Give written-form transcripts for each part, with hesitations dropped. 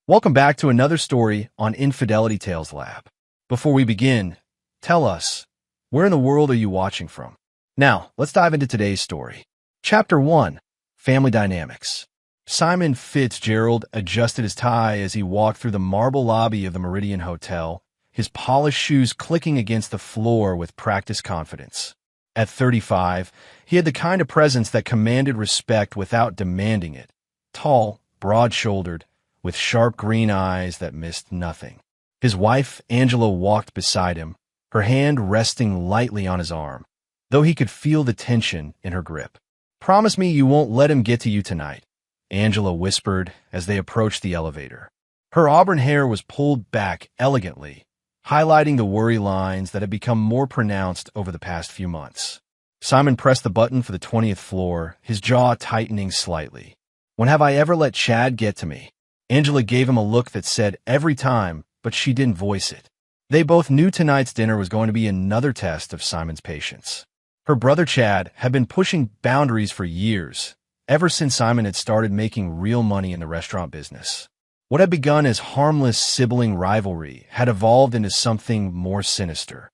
Welcome back to another story on Infidelity Tales Lab. Before we begin, tell us, where in the world are you watching from? Now, let's dive into today's story. Chapter 1, Family Dynamics. Simon Fitzgerald adjusted his tie as he walked through the marble lobby of the Meridian Hotel, his polished shoes clicking against the floor with practiced confidence. At 35, he had the kind of presence that commanded respect without demanding it. Tall, broad-shouldered, with sharp green eyes that missed nothing. His wife, Angela, walked beside him, her hand resting lightly on his arm, though he could feel the tension in her grip. "Promise me you won't let him get to you tonight," Angela whispered as they approached the elevator. Her auburn hair was pulled back elegantly, highlighting the worry lines that had become more pronounced over the past few months. Simon pressed the button for the 20th floor, his jaw tightening slightly. "When have I ever let Chad get to me?" Angela gave him a look that said every time, but she didn't voice it. They both knew tonight's dinner was going to be another test of Simon's patience. Her brother Chad had been pushing boundaries for years, ever since Simon had started making real money in the restaurant business. What had begun as harmless sibling rivalry had evolved into something more sinister,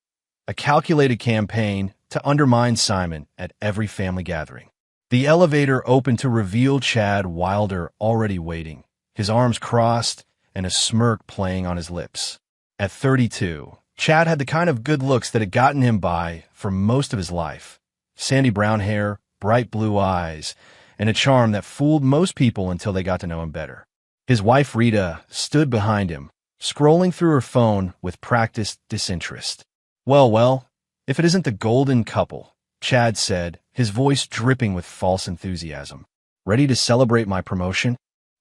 a calculated campaign to undermine Simon at every family gathering. The elevator opened to reveal Chad Wilder already waiting, his arms crossed and a smirk playing on his lips. At 32, Chad had the kind of good looks that had gotten him by for most of his life. Sandy brown hair, bright blue eyes, and a charm that fooled most people until they got to know him better. His wife Rita stood behind him, scrolling through her phone with practiced disinterest. Well, if it isn't the golden couple," Chad said, his voice dripping with false enthusiasm. "Ready to celebrate my promotion?"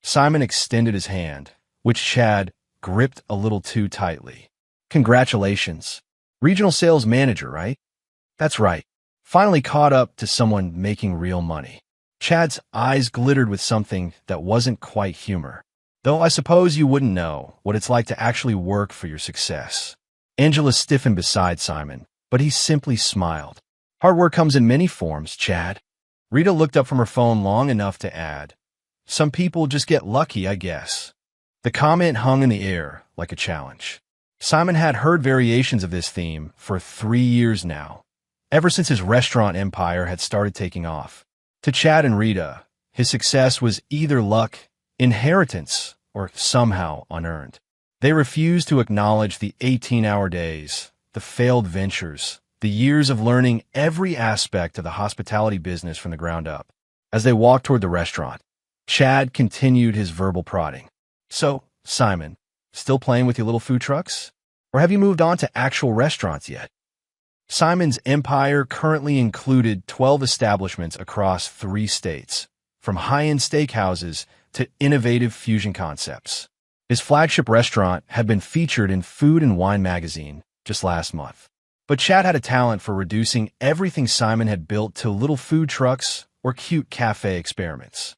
Simon extended his hand, which Chad gripped a little too tightly. "Congratulations. Regional sales manager, right?" "That's right. Finally caught up to someone making real money." Chad's eyes glittered with something that wasn't quite humor. "Though I suppose you wouldn't know what it's like to actually work for your success." Angela stiffened beside Simon, but he simply smiled. "Hard work comes in many forms, Chad." Rita looked up from her phone long enough to add, "Some people just get lucky, I guess." The comment hung in the air like a challenge. Simon had heard variations of this theme for 3 years now, ever since his restaurant empire had started taking off. To Chad and Rita, his success was either luck, inheritance, or somehow unearned. They refused to acknowledge the 18-hour days, the failed ventures, the years of learning every aspect of the hospitality business from the ground up. As they walked toward the restaurant, Chad continued his verbal prodding. "So, Simon, still playing with your little food trucks? Or have you moved on to actual restaurants yet?" Simon's empire currently included 12 establishments across 3 states, from high-end steakhouses to innovative fusion concepts. His flagship restaurant had been featured in Food and Wine magazine just last month. But Chad had a talent for reducing everything Simon had built to little food trucks or cute cafe experiments.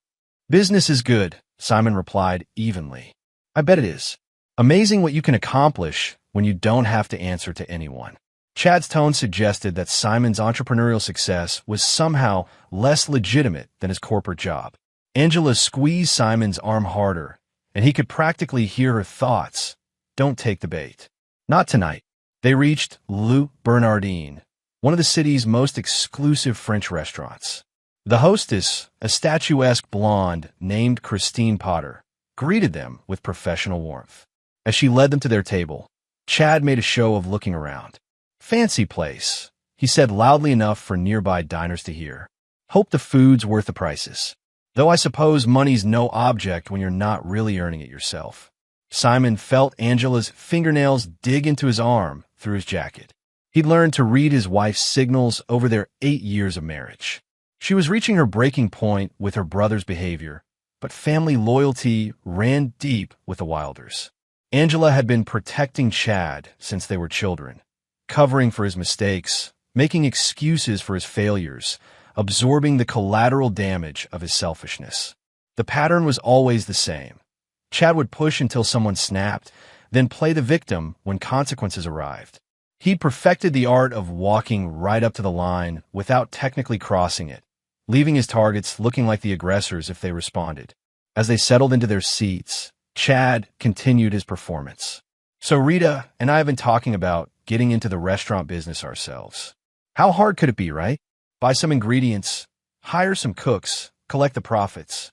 "Business is good," Simon replied evenly. "I bet it is. Amazing what you can accomplish when you don't have to answer to anyone." Chad's tone suggested that Simon's entrepreneurial success was somehow less legitimate than his corporate job. Angela squeezed Simon's arm harder, and he could practically hear her thoughts. "Don't take the bait. Not tonight." They reached Le Bernardin, one of the city's most exclusive French restaurants. The hostess, a statuesque blonde named Christine Potter, greeted them with professional warmth. As she led them to their table, Chad made a show of looking around. "Fancy place," he said loudly enough for nearby diners to hear. "Hope the food's worth the prices. Though I suppose money's no object when you're not really earning it yourself." Simon felt Angela's fingernails dig into his arm through his jacket. He'd learned to read his wife's signals over their 8 years of marriage. She was reaching her breaking point with her brother's behavior, but family loyalty ran deep with the Wilders. Angela had been protecting Chad since they were children, covering for his mistakes, making excuses for his failures, absorbing the collateral damage of his selfishness. The pattern was always the same. Chad would push until someone snapped, then play the victim when consequences arrived. He'd perfected the art of walking right up to the line without technically crossing it, leaving his targets looking like the aggressors if they responded. As they settled into their seats, Chad continued his performance. So Rita and I have been talking about getting into the restaurant business ourselves. How hard could it be, right? Buy some ingredients, hire some cooks, collect the profits.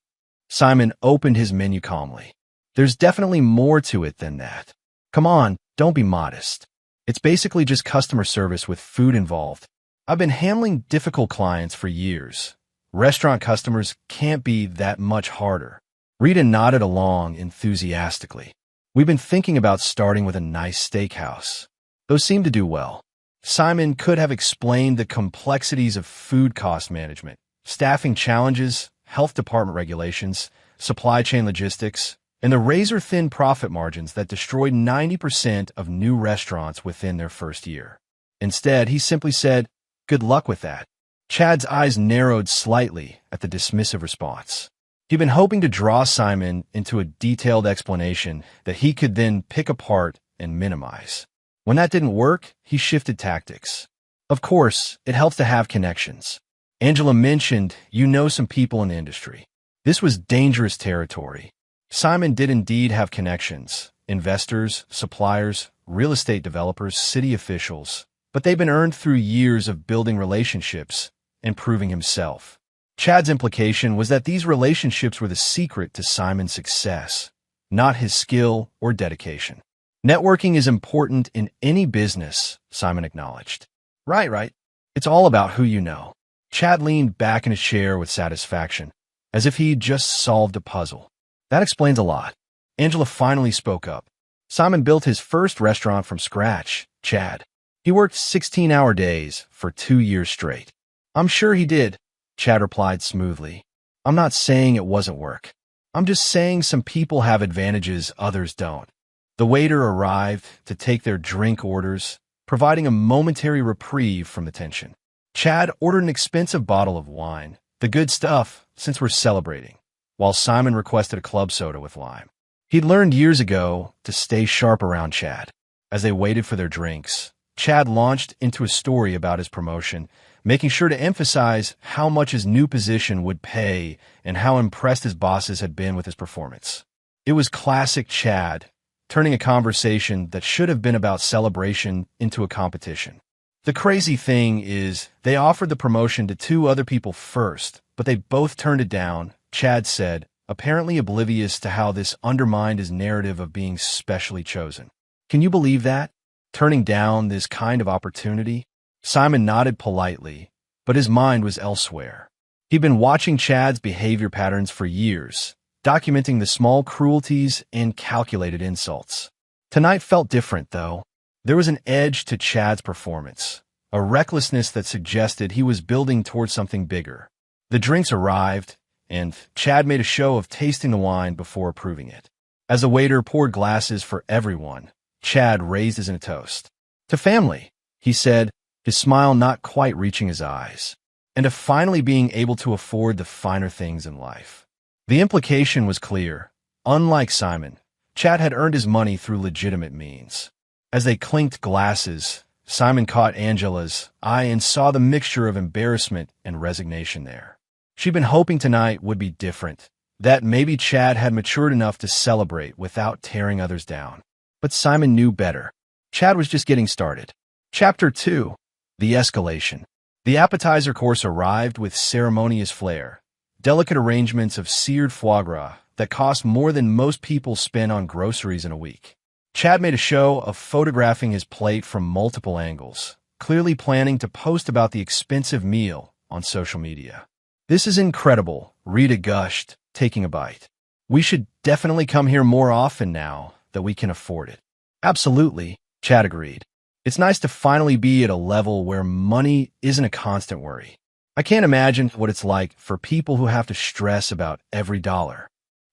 Simon opened his menu calmly. There's definitely more to it than that. Come on, don't be modest. It's basically just customer service with food involved. I've been handling difficult clients for years. Restaurant customers can't be that much harder. Rita nodded along enthusiastically. We've been thinking about starting with a nice steakhouse. Those seem to do well. Simon could have explained the complexities of food cost management, staffing challenges, health department regulations, supply chain logistics, and the razor-thin profit margins that destroyed 90% of new restaurants within their first year. Instead, he simply said, "Good luck with that." Chad's eyes narrowed slightly at the dismissive response. He'd been hoping to draw Simon into a detailed explanation that he could then pick apart and minimize. When that didn't work, he shifted tactics. Of course, it helps to have connections. Angela mentioned you know some people in the industry. This was dangerous territory. Simon did indeed have connections, investors, suppliers, real estate developers, city officials, but they've been earned through years of building relationships and proving himself. Chad's implication was that these relationships were the secret to Simon's success, not his skill or dedication. Networking is important in any business, Simon acknowledged. Right. It's all about who you know. Chad leaned back in his chair with satisfaction, as if he'd just solved a puzzle. That explains a lot. Angela finally spoke up. Simon built his first restaurant from scratch, Chad. He worked 16-hour days for 2 years straight. I'm sure he did, Chad replied smoothly. I'm not saying it wasn't work. I'm just saying some people have advantages others don't. The waiter arrived to take their drink orders, providing a momentary reprieve from the tension. Chad ordered an expensive bottle of wine, the good stuff since we're celebrating, while Simon requested a club soda with lime. He'd learned years ago to stay sharp around Chad. As they waited for their drinks, Chad launched into a story about his promotion, making sure to emphasize how much his new position would pay and how impressed his bosses had been with his performance. It was classic Chad, turning a conversation that should have been about celebration into a competition. The crazy thing is, they offered the promotion to 2 other people first, but they both turned it down, Chad said, apparently oblivious to how this undermined his narrative of being specially chosen. Can you believe that? Turning down this kind of opportunity? Simon nodded politely, but his mind was elsewhere. He'd been watching Chad's behavior patterns for years, documenting the small cruelties and calculated insults. Tonight felt different, though. There was an edge to Chad's performance, a recklessness that suggested he was building towards something bigger. The drinks arrived, and Chad made a show of tasting the wine before approving it. As the waiter poured glasses for everyone, Chad raised his in a toast. To family, he said, his smile not quite reaching his eyes, and to finally being able to afford the finer things in life. The implication was clear. Unlike Simon, Chad had earned his money through legitimate means. As they clinked glasses, Simon caught Angela's eye and saw the mixture of embarrassment and resignation there. She'd been hoping tonight would be different, that maybe Chad had matured enough to celebrate without tearing others down. But Simon knew better. Chad was just getting started. Chapter 2. The Escalation. The appetizer course arrived with ceremonious flair, delicate arrangements of seared foie gras that cost more than most people spend on groceries in a week. Chad made a show of photographing his plate from multiple angles, clearly planning to post about the expensive meal on social media. This is incredible, Rita gushed, taking a bite. We should definitely come here more often now that we can afford it. Absolutely, Chad agreed. It's nice to finally be at a level where money isn't a constant worry. I can't imagine what it's like for people who have to stress about every dollar.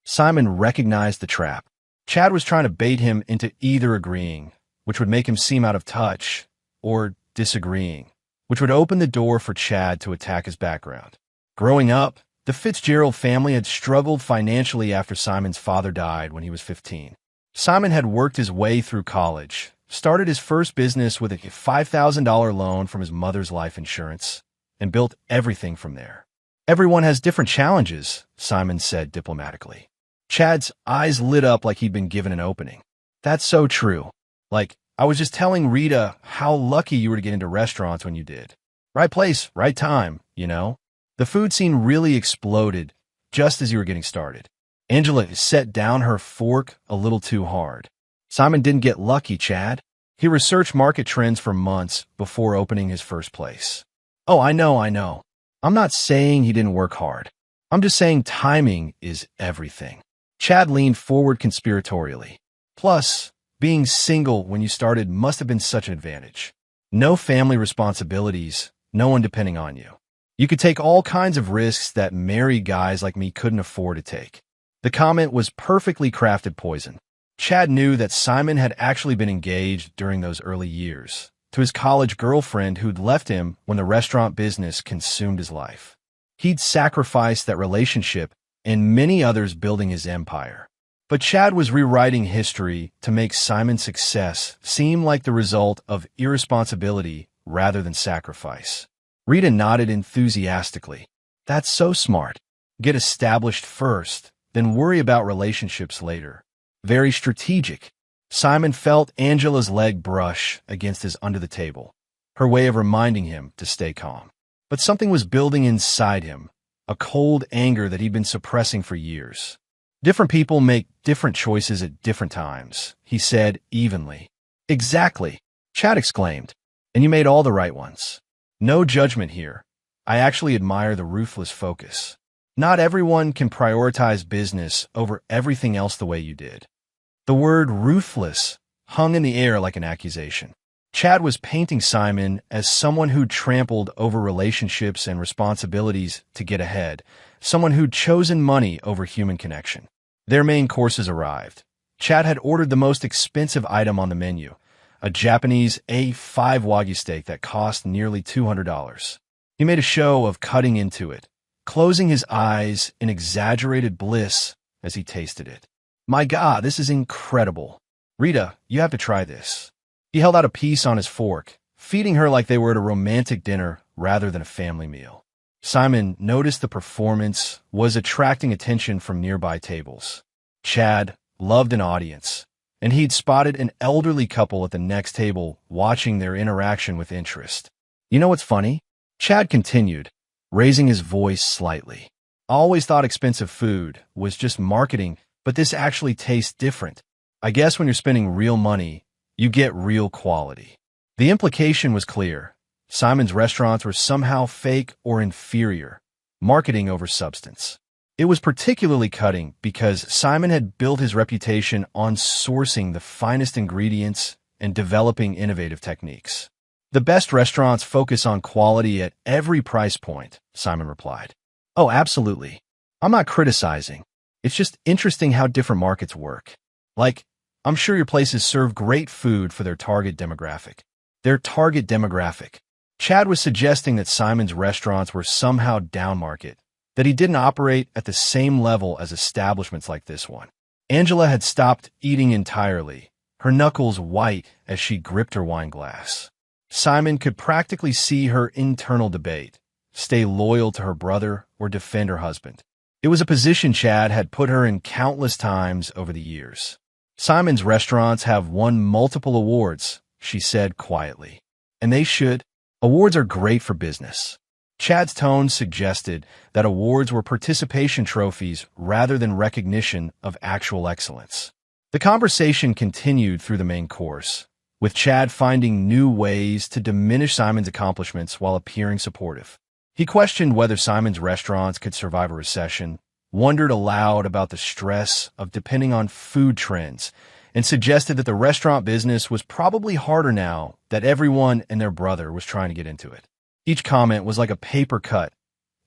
Simon recognized the trap. Chad was trying to bait him into either agreeing, which would make him seem out of touch, or disagreeing, which would open the door for Chad to attack his background. Growing up, the Fitzgerald family had struggled financially after Simon's father died when he was 15. Simon had worked his way through college, started his first business with a $5,000 loan from his mother's life insurance, and built everything from there. Everyone has different challenges, Simon said diplomatically. Chad's eyes lit up like he'd been given an opening. That's so true. Like, I was just telling Rita how lucky you were to get into restaurants when you did. Right place, right time, you know? The food scene really exploded just as you were getting started. Angela set down her fork a little too hard. Simon didn't get lucky, Chad. He researched market trends for months before opening his first place. Oh, I know. I'm not saying he didn't work hard. I'm just saying timing is everything. Chad leaned forward conspiratorially. Plus, being single when you started must have been such an advantage. No family responsibilities, no one depending on you. You could take all kinds of risks that married guys like me couldn't afford to take. The comment was perfectly crafted poison. Chad knew that Simon had actually been engaged during those early years to his college girlfriend who'd left him when the restaurant business consumed his life. He'd sacrificed that relationship and many others building his empire. But Chad was rewriting history to make Simon's success seem like the result of irresponsibility rather than sacrifice. Rita nodded enthusiastically. That's so smart. Get established first, then worry about relationships later. Very strategic. Simon felt Angela's leg brush against his under the table, her way of reminding him to stay calm. But something was building inside him, a cold anger that he'd been suppressing for years. Different people make different choices at different times, he said evenly. Exactly, Chad exclaimed. And you made all the right ones. No judgment here. I actually admire the ruthless focus. Not everyone can prioritize business over everything else the way you did. The word ruthless hung in the air like an accusation. Chad was painting Simon as someone who'd trampled over relationships and responsibilities to get ahead, someone who'd chosen money over human connection. Their main courses arrived. Chad had ordered the most expensive item on the menu, a Japanese A5 Wagyu steak that cost nearly $200. He made a show of cutting into it, closing his eyes in exaggerated bliss as he tasted it. My God, this is incredible. Rita, you have to try this. He held out a piece on his fork, feeding her like they were at a romantic dinner rather than a family meal. Simon noticed the performance was attracting attention from nearby tables. Chad loved an audience, and he'd spotted an elderly couple at the next table watching their interaction with interest. You know what's funny? Chad continued, raising his voice slightly. I always thought expensive food was just marketing, but this actually tastes different. I guess when you're spending real money, you get real quality. The implication was clear. Simon's restaurants were somehow fake or inferior, marketing over substance. It was particularly cutting because Simon had built his reputation on sourcing the finest ingredients and developing innovative techniques. The best restaurants focus on quality at every price point, Simon replied. Oh, absolutely. I'm not criticizing. It's just interesting how different markets work. Like, I'm sure your places serve great food for their target demographic. Their target demographic. Chad was suggesting that Simon's restaurants were somehow downmarket, that he didn't operate at the same level as establishments like this one. Angela had stopped eating entirely, her knuckles white as she gripped her wine glass. Simon could practically see her internal debate, stay loyal to her brother or defend her husband. It was a position Chad had put her in countless times over the years. Simon's restaurants have won multiple awards, she said quietly. And they should. Awards are great for business. Chad's tone suggested that awards were participation trophies rather than recognition of actual excellence. The conversation continued through the main course, with Chad finding new ways to diminish Simon's accomplishments while appearing supportive. He questioned whether Simon's restaurants could survive a recession, wondered aloud about the stress of depending on food trends, and suggested that the restaurant business was probably harder now that everyone and their brother was trying to get into it. Each comment was like a paper cut,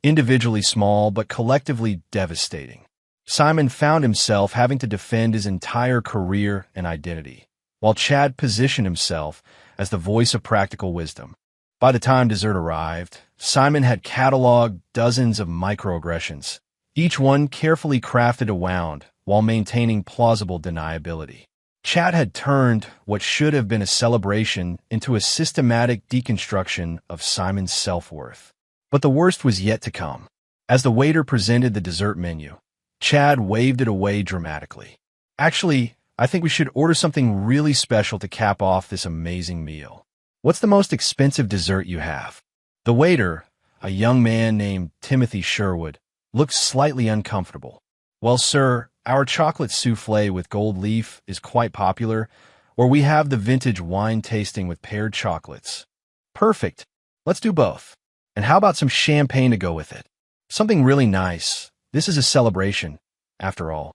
individually small but collectively devastating. Simon found himself having to defend his entire career and identity, while Chad positioned himself as the voice of practical wisdom. By the time dessert arrived, Simon had cataloged dozens of microaggressions, each one carefully crafted around while maintaining plausible deniability. Chad had turned what should have been a celebration into a systematic deconstruction of Simon's self-worth. But the worst was yet to come. As the waiter presented the dessert menu, Chad waved it away dramatically. Actually, I think we should order something really special to cap off this amazing meal. What's the most expensive dessert you have? The waiter, a young man named Timothy Sherwood, looked slightly uncomfortable. Well, sir, our chocolate souffle with gold leaf is quite popular, or we have the vintage wine tasting with paired chocolates. Perfect. Let's do both. And how about some champagne to go with it? Something really nice. This is a celebration, after all.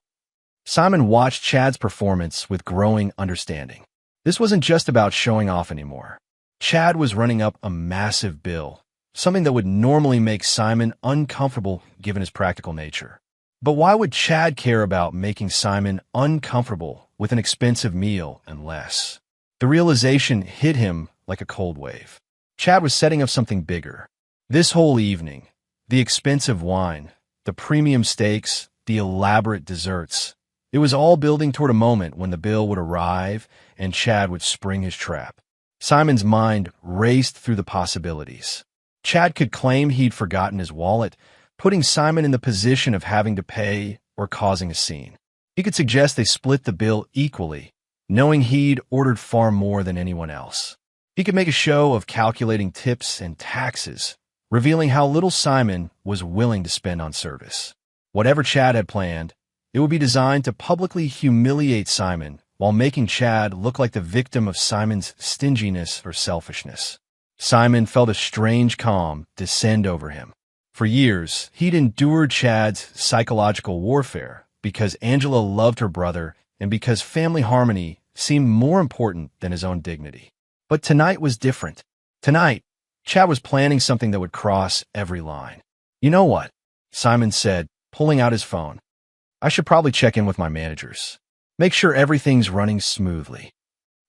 Simon watched Chad's performance with growing understanding. This wasn't just about showing off anymore. Chad was running up a massive bill, something that would normally make Simon uncomfortable given his practical nature. But why would Chad care about making Simon uncomfortable with an expensive meal unless? The realization hit him like a cold wave. Chad was setting up something bigger. This whole evening, the expensive wine, the premium steaks, the elaborate desserts, it was all building toward a moment when the bill would arrive and Chad would spring his trap. Simon's mind raced through the possibilities. Chad could claim he'd forgotten his wallet, putting Simon in the position of having to pay or causing a scene. He could suggest they split the bill equally, knowing he'd ordered far more than anyone else. He could make a show of calculating tips and taxes, revealing how little Simon was willing to spend on service. Whatever Chad had planned, it would be designed to publicly humiliate Simon while making Chad look like the victim of Simon's stinginess or selfishness. Simon felt a strange calm descend over him. For years, he'd endured Chad's psychological warfare because Angela loved her brother and because family harmony seemed more important than his own dignity. But tonight was different. Tonight, Chad was planning something that would cross every line. You know what? Simon said, pulling out his phone. I should probably check in with my managers. Make sure everything's running smoothly.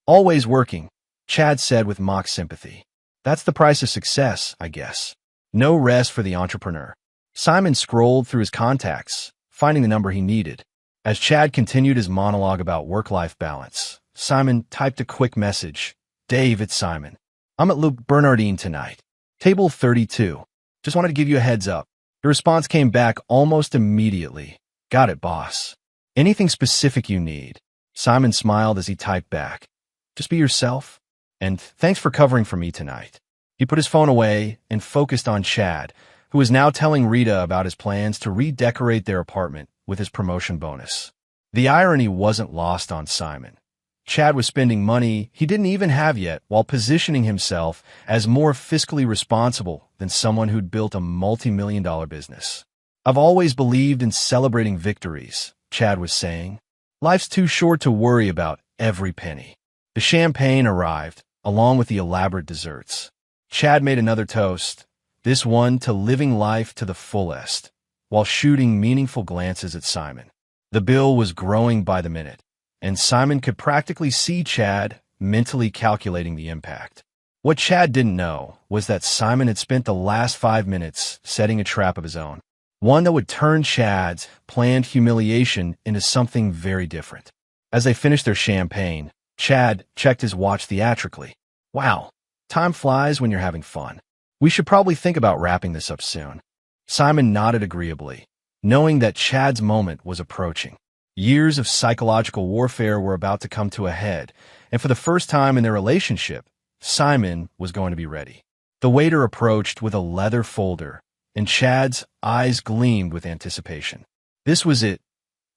Always working, Chad said with mock sympathy. That's the price of success, I guess. No rest for the entrepreneur. Simon scrolled through his contacts, finding the number he needed. As Chad continued his monologue about work-life balance, Simon typed a quick message. Dave, it's Simon. I'm at Luke Bernardine tonight. Table 32. Just wanted to give you a heads up. The response came back almost immediately. Got it, boss. Anything specific you need? Simon smiled as he typed back. Just be yourself. And thanks for covering for me tonight. He put his phone away and focused on Chad, who was now telling Rita about his plans to redecorate their apartment with his promotion bonus. The irony wasn't lost on Simon. Chad was spending money he didn't even have yet while positioning himself as more fiscally responsible than someone who'd built a multi-million-dollar business. I've always believed in celebrating victories, Chad was saying. Life's too short to worry about every penny. The champagne arrived, along with the elaborate desserts. Chad made another toast, this one to living life to the fullest, while shooting meaningful glances at Simon. The bill was growing by the minute, and Simon could practically see Chad mentally calculating the impact. What Chad didn't know was that Simon had spent the last 5 minutes setting a trap of his own, one that would turn Chad's planned humiliation into something very different. As they finished their champagne, Chad checked his watch theatrically. Wow, time flies when you're having fun. We should probably think about wrapping this up soon. Simon nodded agreeably, knowing that Chad's moment was approaching. Years of psychological warfare were about to come to a head, and for the first time in their relationship, Simon was going to be ready. The waiter approached with a leather folder, and Chad's eyes gleamed with anticipation. This was it,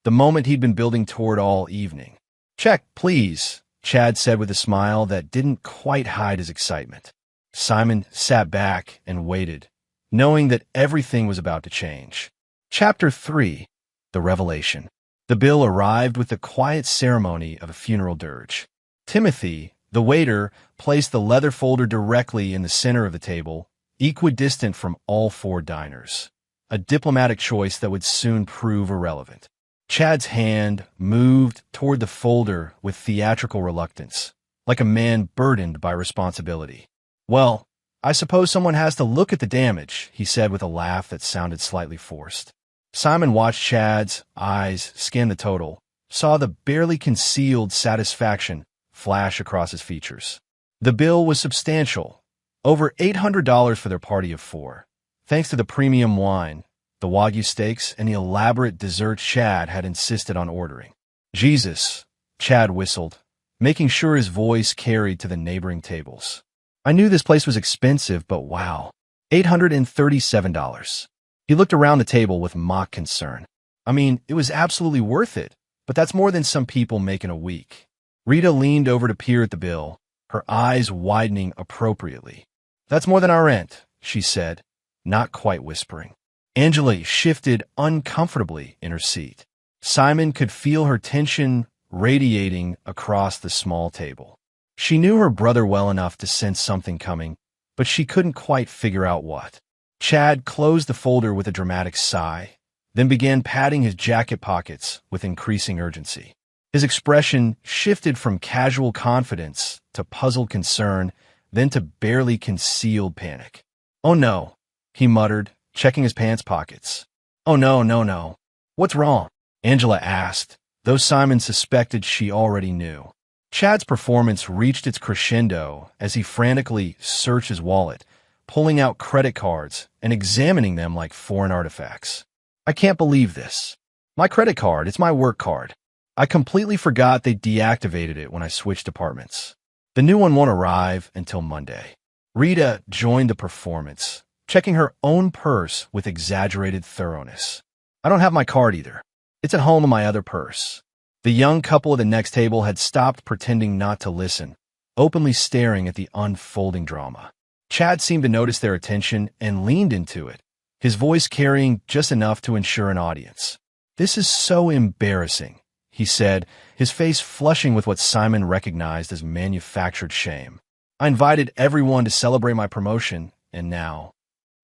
the moment he'd been building toward all evening. Check, please, Chad said with a smile that didn't quite hide his excitement. Simon sat back and waited, knowing that everything was about to change. Chapter 3. The Revelation. The bill arrived with the quiet ceremony of a funeral dirge. Timothy, the waiter, placed the leather folder directly in the center of the table, equidistant from all 4 diners, a diplomatic choice that would soon prove irrelevant. Chad's hand moved toward the folder with theatrical reluctance, like a man burdened by responsibility. Well, I suppose someone has to look at the damage, he said with a laugh that sounded slightly forced. Simon watched Chad's eyes scan the total, saw the barely concealed satisfaction flash across his features. The bill was substantial, over $800 for their party of 4, thanks to the premium wine, the Wagyu steaks, and the elaborate dessert Chad had insisted on ordering. Jesus, Chad whistled, making sure his voice carried to the neighboring tables. I knew this place was expensive, but wow, $837. He looked around the table with mock concern. I mean, it was absolutely worth it, but that's more than some people make in a week. Rita leaned over to peer at the bill, her eyes widening appropriately. That's more than our rent, she said, not quite whispering. Angela shifted uncomfortably in her seat. Simon could feel her tension radiating across the small table. She knew her brother well enough to sense something coming, but she couldn't quite figure out what. Chad closed the folder with a dramatic sigh, then began patting his jacket pockets with increasing urgency. His expression shifted from casual confidence to puzzled concern, then to barely concealed panic. "Oh no," he muttered, checking his pants pockets. "Oh no. What's wrong?" Angela asked, though Simon suspected she already knew. Chad's performance reached its crescendo as he frantically searched his wallet, pulling out credit cards and examining them like foreign artifacts. "I can't believe this. My credit card, it's my work card. I completely forgot they deactivated it when I switched departments. The new one won't arrive until Monday." Rita joined the performance, checking her own purse with exaggerated thoroughness. "I don't have my card either. It's at home in my other purse." The young couple at the next table had stopped pretending not to listen, openly staring at the unfolding drama. Chad seemed to notice their attention and leaned into it, his voice carrying just enough to ensure an audience. "This is so embarrassing," he said, his face flushing with what Simon recognized as manufactured shame. "I invited everyone to celebrate my promotion, and now—"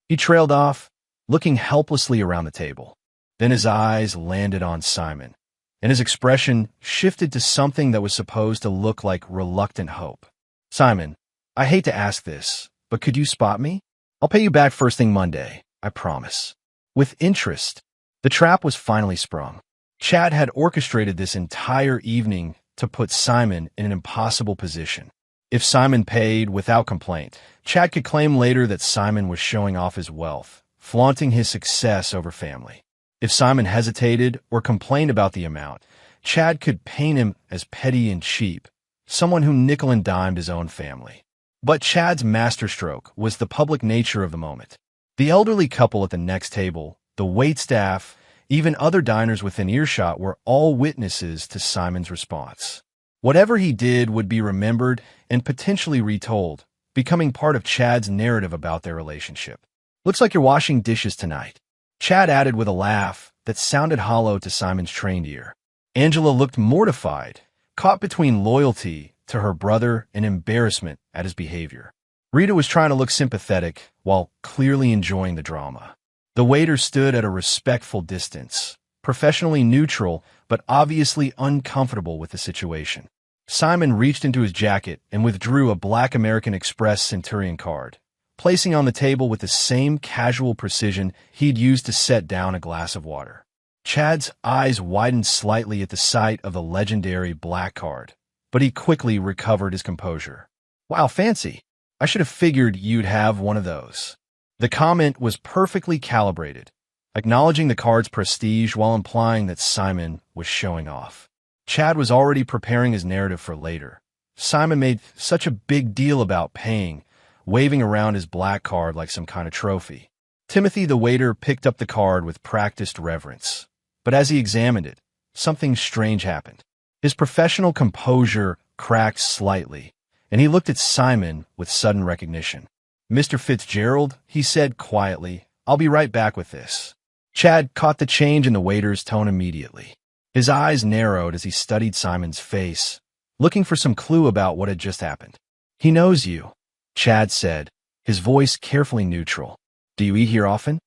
He trailed off, looking helplessly around the table. Then his eyes landed on Simon, and his expression shifted to something that was supposed to look like reluctant hope. "Simon, I hate to ask this, but could you spot me? I'll pay you back first thing Monday, I promise." With interest, the trap was finally sprung. Chad had orchestrated this entire evening to put Simon in an impossible position. If Simon paid without complaint, Chad could claim later that Simon was showing off his wealth, flaunting his success over family. If Simon hesitated or complained about the amount, Chad could paint him as petty and cheap, someone who nickel and dimed his own family. But Chad's masterstroke was the public nature of the moment. The elderly couple at the next table, the waitstaff, even other diners within earshot were all witnesses to Simon's response. Whatever he did would be remembered and potentially retold, becoming part of Chad's narrative about their relationship. "Looks like you're washing dishes tonight," Chad added with a laugh that sounded hollow to Simon's trained ear. Angela looked mortified, caught between loyalty to her brother and embarrassment at his behavior. Rita was trying to look sympathetic while clearly enjoying the drama. The waiter stood at a respectful distance, professionally neutral but obviously uncomfortable with the situation. Simon reached into his jacket and withdrew a black American Express Centurion card, placing on the table with the same casual precision he'd used to set down a glass of water. Chad's eyes widened slightly at the sight of the legendary black card, but he quickly recovered his composure. "Wow, fancy. I should have figured you'd have one of those." The comment was perfectly calibrated, acknowledging the card's prestige while implying that Simon was showing off. Chad was already preparing his narrative for later. Simon made such a big deal about paying, waving around his black card like some kind of trophy. Timothy, the waiter, picked up the card with practiced reverence. But as he examined it, something strange happened. His professional composure cracked slightly, and he looked at Simon with sudden recognition. "Mr. Fitzgerald," he said quietly, "I'll be right back with this." Chad caught the change in the waiter's tone immediately. His eyes narrowed as he studied Simon's face, looking for some clue about what had just happened. "He knows you," Chad said, his voice carefully neutral. "Do you eat here often?"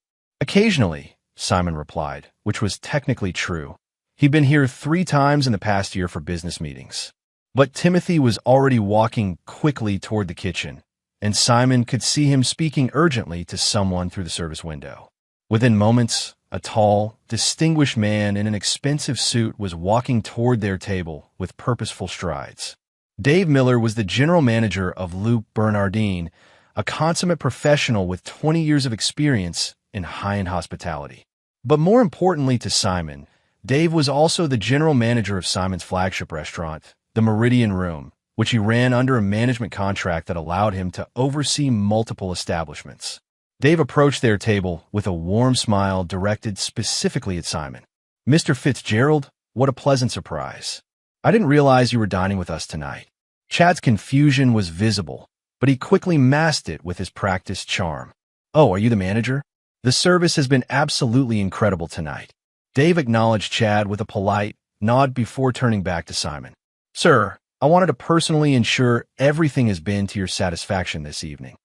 "Occasionally," Simon replied, which was technically true. He'd been here 3 times in the past year for business meetings. But Timothy was already walking quickly toward the kitchen, and Simon could see him speaking urgently to someone through the service window. Within moments, a tall, distinguished man in an expensive suit was walking toward their table with purposeful strides. Dave Miller was the general manager of Loop Bernardine, a consummate professional with 20 years of experience in high-end hospitality. But more importantly to Simon, Dave was also the general manager of Simon's flagship restaurant, the Meridian Room, which he ran under a management contract that allowed him to oversee multiple establishments. Dave approached their table with a warm smile directed specifically at Simon. "Mr. Fitzgerald, what a pleasant surprise. I didn't realize you were dining with us tonight." Chad's confusion was visible, but he quickly masked it with his practiced charm. "Oh, are you the manager? The service has been absolutely incredible tonight." Dave acknowledged Chad with a polite nod before turning back to Simon. "Sir, I wanted to personally ensure everything has been to your satisfaction this evening."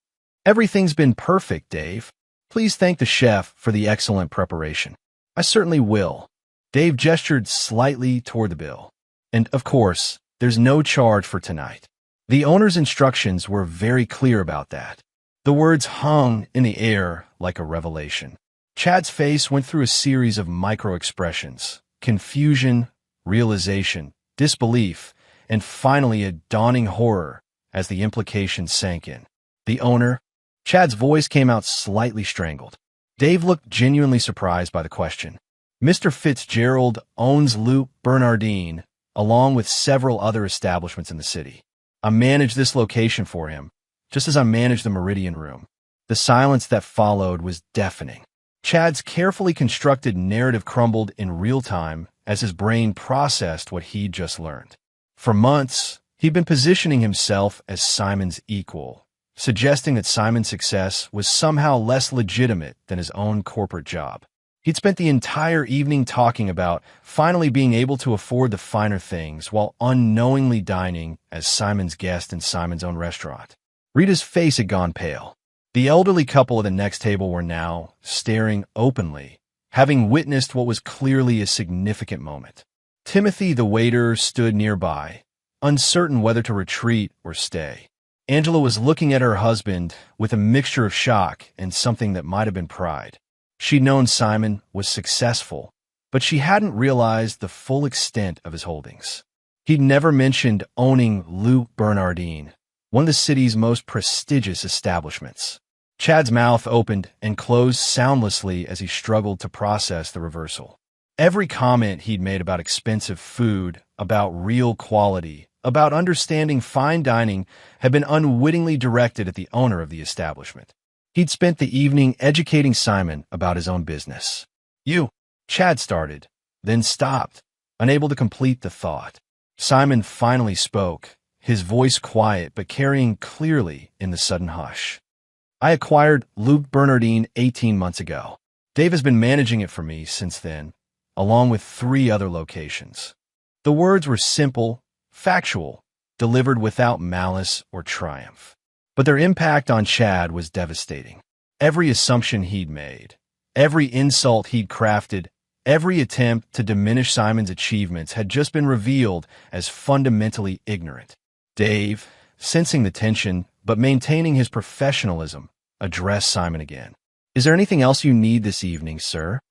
"Everything's been perfect, Dave. Please thank the chef for the excellent preparation." "I certainly will." Dave gestured slightly toward the bill. "And, of course, there's no charge for tonight." The owner's instructions were very clear about that. The words hung in the air like a revelation. Chad's face went through a series of micro-expressions: confusion, realization, disbelief, and finally a dawning horror as the implications sank in. "The owner?" Chad's voice came out slightly strangled. Dave looked genuinely surprised by the question. "Mr. Fitzgerald owns Loup Bernardine, along with several other establishments in the city. I manage this location for him, just as I manage the Meridian Room." The silence that followed was deafening. Chad's carefully constructed narrative crumbled in real time as his brain processed what he'd just learned. For months, he'd been positioning himself as Simon's equal, suggesting that Simon's success was somehow less legitimate than his own corporate job. He'd spent the entire evening talking about finally being able to afford the finer things while unknowingly dining as Simon's guest in Simon's own restaurant. Rita's face had gone pale. The elderly couple at the next table were now staring openly, having witnessed what was clearly a significant moment. Timothy, the waiter, stood nearby, uncertain whether to retreat or stay. Angela was looking at her husband with a mixture of shock and something that might have been pride. She'd known Simon was successful, but she hadn't realized the full extent of his holdings. He'd never mentioned owning Loup Bernardine, one of the city's most prestigious establishments. Chad's mouth opened and closed soundlessly as he struggled to process the reversal. Every comment he'd made about expensive food, about real quality, about understanding fine dining had been unwittingly directed at the owner of the establishment. He'd spent the evening educating Simon about his own business. Chad started, then stopped, unable to complete the thought. Simon finally spoke, his voice quiet but carrying clearly in the sudden hush. "I acquired Loup Bernardine 18 months ago. Dave has been managing it for me since then, along with 3 other locations." The words were simple, factual, delivered without malice or triumph. But their impact on Chad was devastating. Every assumption he'd made, every insult he'd crafted, every attempt to diminish Simon's achievements had just been revealed as fundamentally ignorant. Dave, sensing the tension but maintaining his professionalism, addressed Simon again. "Is there anything else you need this evening, sir?"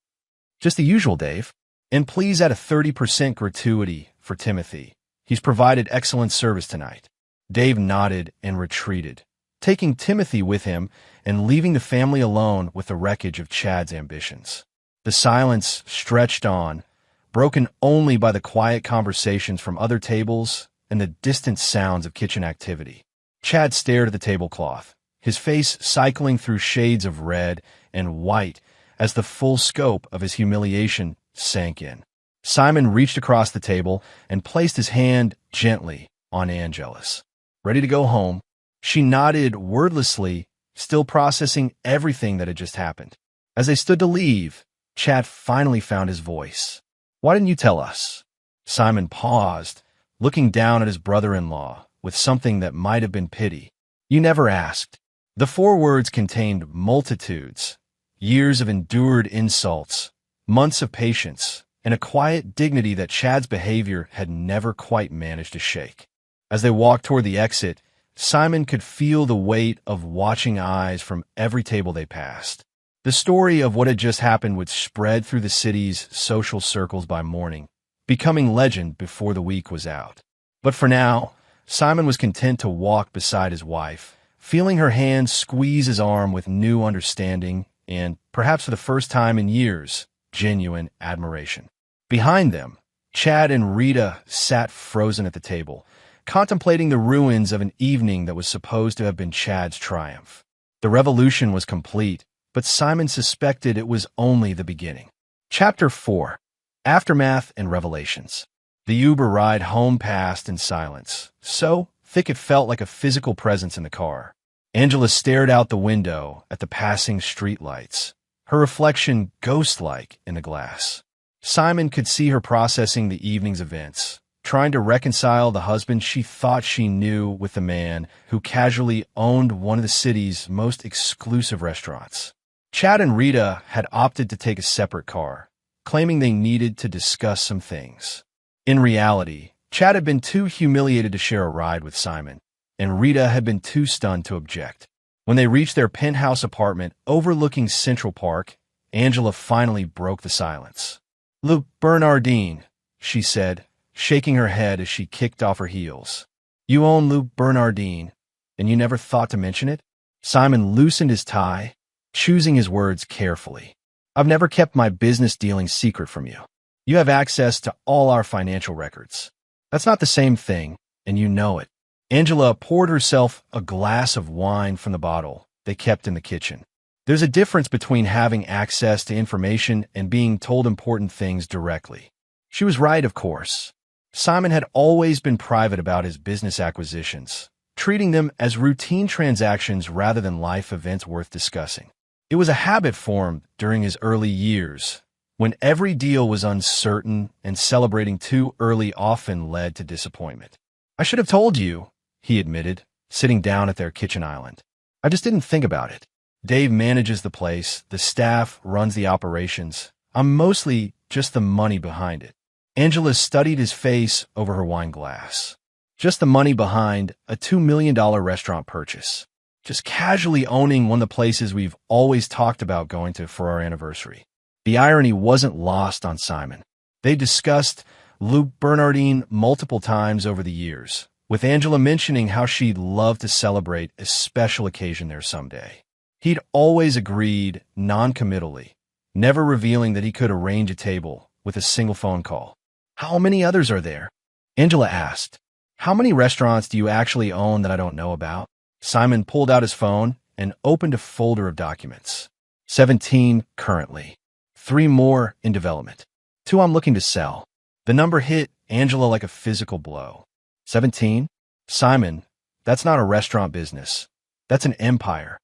"Just the usual, Dave. And please add a 30% gratuity for Timothy. He's provided excellent service tonight." Dave nodded and retreated, taking Timothy with him and leaving the family alone with the wreckage of Chad's ambitions. The silence stretched on, broken only by the quiet conversations from other tables and the distant sounds of kitchen activity. Chad stared at the tablecloth, his face cycling through shades of red and white as the full scope of his humiliation sank in. Simon reached across the table and placed his hand gently on Angela's. "Ready to go home?" She nodded wordlessly, still processing everything that had just happened. As they stood to leave, Chad finally found his voice. "Why didn't you tell us?" Simon paused, looking down at his brother-in-law with something that might have been pity. "You never asked." The 4 words contained multitudes, years of endured insults, months of patience, and a quiet dignity that Chad's behavior had never quite managed to shake. As they walked toward the exit, Simon could feel the weight of watching eyes from every table they passed. The story of what had just happened would spread through the city's social circles by morning, becoming legend before the week was out. But for now, Simon was content to walk beside his wife, feeling her hand squeeze his arm with new understanding and, perhaps for the first time in years, genuine admiration. Behind them, Chad and Rita sat frozen at the table, contemplating the ruins of an evening that was supposed to have been Chad's triumph. The revolution was complete, but Simon suspected it was only the beginning. Chapter 4. Aftermath and Revelations. The Uber ride home passed in silence, so thick it felt like a physical presence in the car. Angela stared out the window at the passing streetlights, her reflection ghost-like in the glass. Simon could see her processing the evening's events, trying to reconcile the husband she thought she knew with the man who casually owned one of the city's most exclusive restaurants. Chad and Rita had opted to take a separate car, claiming they needed to discuss some things. In reality, Chad had been too humiliated to share a ride with Simon, and Rita had been too stunned to object. When they reached their penthouse apartment overlooking Central Park, Angela finally broke the silence. "Le Bernardine," she said, shaking her head as she kicked off her heels. "You own Le Bernardine, and you never thought to mention it?" Simon loosened his tie, choosing his words carefully. "I've never kept my business dealings secret from you. You have access to all our financial records. That's not the same thing, and you know it." Angela poured herself a glass of wine from the bottle they kept in the kitchen. There's a difference between having access to information and being told important things directly. She was right, of course. Simon had always been private about his business acquisitions, treating them as routine transactions rather than life events worth discussing. It was a habit formed during his early years, when every deal was uncertain and celebrating too early often led to disappointment. "I should have told you," he admitted, sitting down at their kitchen island. "I just didn't think about it. Dave manages the place, the staff runs the operations. I'm mostly just the money behind it." Angela studied his face over her wine glass. "Just the money behind a $2 million restaurant purchase. Just casually owning one of the places we've always talked about going to for our anniversary." The irony wasn't lost on Simon. They discussed Le Bernardine multiple times over the years, with Angela mentioning how she'd love to celebrate a special occasion there someday. He'd always agreed non-committally, never revealing that he could arrange a table with a single phone call. "How many others are there?" Angela asked. "How many restaurants do you actually own that I don't know about?" Simon pulled out his phone and opened a folder of documents. 17 currently. 3 more in development. 2 I'm looking to sell. The number hit Angela like a physical blow. 17? Simon, that's not a restaurant business. That's an empire.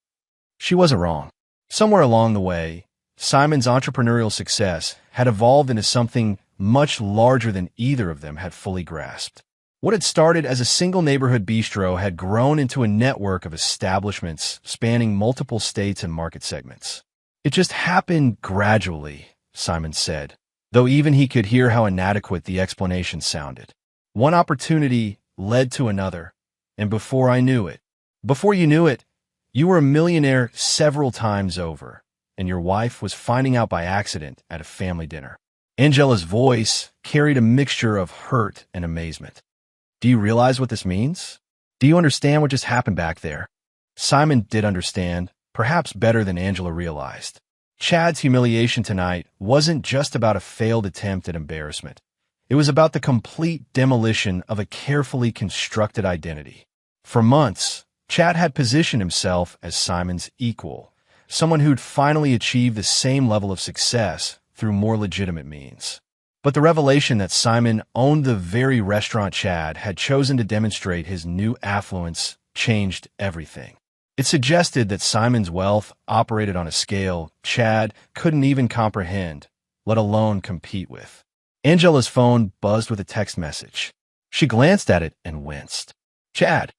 She wasn't wrong. Somewhere along the way, Simon's entrepreneurial success had evolved into something much larger than either of them had fully grasped. What had started as a single neighborhood bistro had grown into a network of establishments spanning multiple states and market segments. "It just happened gradually," Simon said, though even he could hear how inadequate the explanation sounded. "One opportunity led to another, and before you knew it, you were a millionaire several times over, and your wife was finding out by accident at a family dinner." Angela's voice carried a mixture of hurt and amazement. "Do you realize what this means? Do you understand what just happened back there?" Simon did understand, perhaps better than Angela realized. Chad's humiliation tonight wasn't just about a failed attempt at embarrassment. It was about the complete demolition of a carefully constructed identity. For months, Chad had positioned himself as Simon's equal, someone who'd finally achieved the same level of success through more legitimate means. But the revelation that Simon owned the very restaurant Chad had chosen to demonstrate his new affluence changed everything. It suggested that Simon's wealth operated on a scale Chad couldn't even comprehend, let alone compete with. Angela's phone buzzed with a text message. She glanced at it and winced. "Chad,"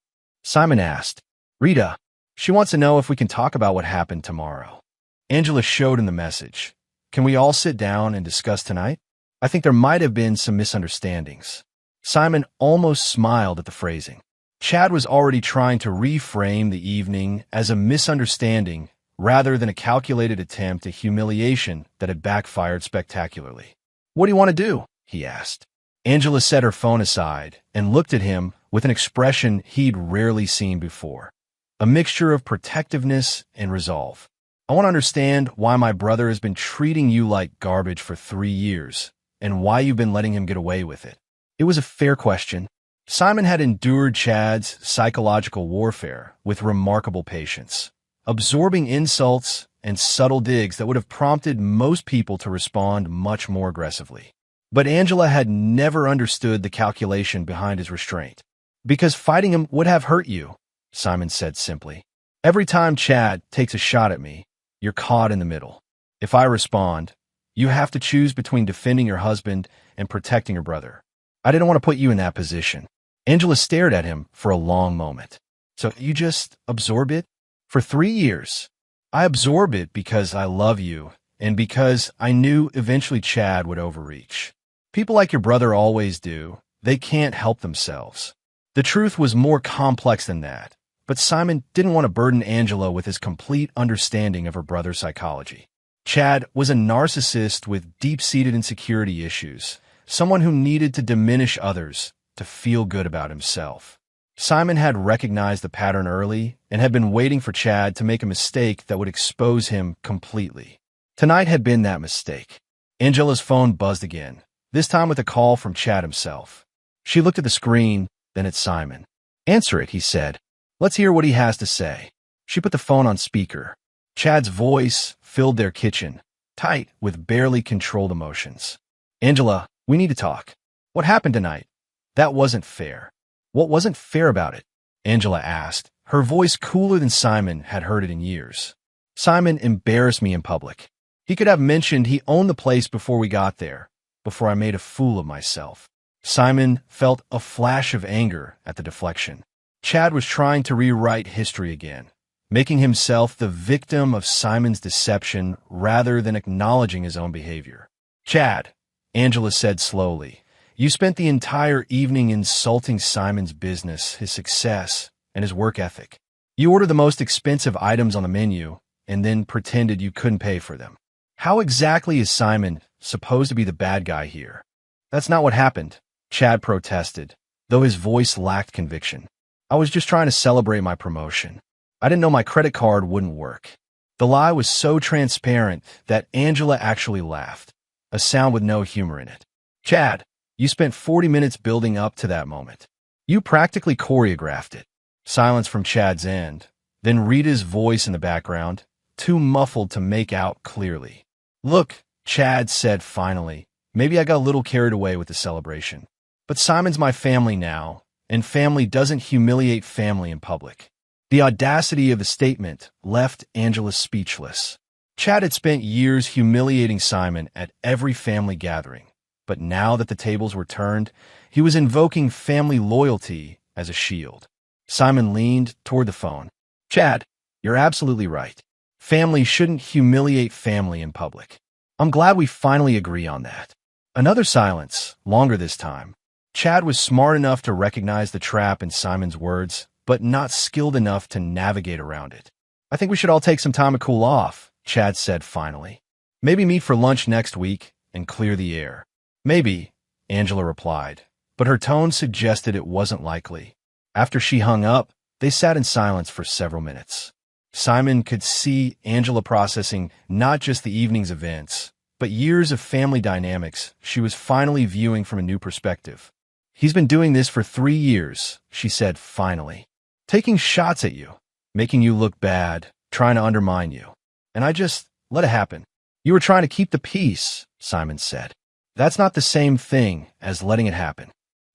Simon asked. "Rita, she wants to know if we can talk about what happened tomorrow." Angela showed in the message. "Can we all sit down and discuss tonight? I think there might have been some misunderstandings." Simon almost smiled at the phrasing. Chad was already trying to reframe the evening as a misunderstanding rather than a calculated attempt at humiliation that had backfired spectacularly. "What do you want to do?" he asked. Angela set her phone aside and looked at him with an expression he'd rarely seen before, a mixture of protectiveness and resolve. I want to understand why my brother has been treating you like garbage for 3 years, and why you've been letting him get away with it. It was a fair question. Simon had endured Chad's psychological warfare with remarkable patience, absorbing insults and subtle digs that would have prompted most people to respond much more aggressively. But Angela had never understood the calculation behind his restraint. Because fighting him would have hurt you, Simon said simply. Every time Chad takes a shot at me, you're caught in the middle. If I respond, you have to choose between defending your husband and protecting your brother. I didn't want to put you in that position. Angela stared at him for a long moment. So you just absorb it? For 3 years. I absorb it because I love you and because I knew eventually Chad would overreach. People like your brother always do. They can't help themselves. The truth was more complex than that, but Simon didn't want to burden Angela with his complete understanding of her brother's psychology. Chad was a narcissist with deep-seated insecurity issues, someone who needed to diminish others to feel good about himself. Simon had recognized the pattern early and had been waiting for Chad to make a mistake that would expose him completely. Tonight had been that mistake. Angela's phone buzzed again, this time with a call from Chad himself. She looked at the screen, then at Simon. "Answer it," he said. "Let's hear what he has to say." She put the phone on speaker. Chad's voice filled their kitchen, tight with barely controlled emotions. "Angela, we need to talk. What happened tonight? That wasn't fair." "What wasn't fair about it?" Angela asked, her voice cooler than Simon had heard it in years. "Simon embarrassed me in public. He could have mentioned he owned the place before we got there, before I made a fool of myself." Simon felt a flash of anger at the deflection. Chad was trying to rewrite history again, making himself the victim of Simon's deception rather than acknowledging his own behavior. "Chad," Angela said slowly, "you spent the entire evening insulting Simon's business, his success, and his work ethic. You ordered the most expensive items on the menu and then pretended you couldn't pay for them. How exactly is Simon supposed to be the bad guy here?" "That's not what happened," Chad protested, though his voice lacked conviction. "I was just trying to celebrate my promotion. I didn't know my credit card wouldn't work." The lie was so transparent that Angela actually laughed, a sound with no humor in it. "Chad, you spent 40 minutes building up to that moment. You practically choreographed it." Silence from Chad's end, then Rita's voice in the background, too muffled to make out clearly. "Look," Chad said finally, "maybe I got a little carried away with the celebration. But Simon's my family now, and family doesn't humiliate family in public." The audacity of the statement left Angela speechless. Chad had spent years humiliating Simon at every family gathering, but now that the tables were turned, he was invoking family loyalty as a shield. Simon leaned toward the phone. "Chad, you're absolutely right. Family shouldn't humiliate family in public. I'm glad we finally agree on that." Another silence, longer this time. Chad was smart enough to recognize the trap in Simon's words, but not skilled enough to navigate around it. "I think we should all take some time to cool off," Chad said finally. "Maybe meet for lunch next week and clear the air." "Maybe," Angela replied, but her tone suggested it wasn't likely. After she hung up, they sat in silence for several minutes. Simon could see Angela processing not just the evening's events, but years of family dynamics she was finally viewing from a new perspective. "He's been doing this for 3 years," she said finally. "Taking shots at you, making you look bad, trying to undermine you. And I just let it happen." "You were trying to keep the peace," Simon said. "That's not the same thing as letting it happen."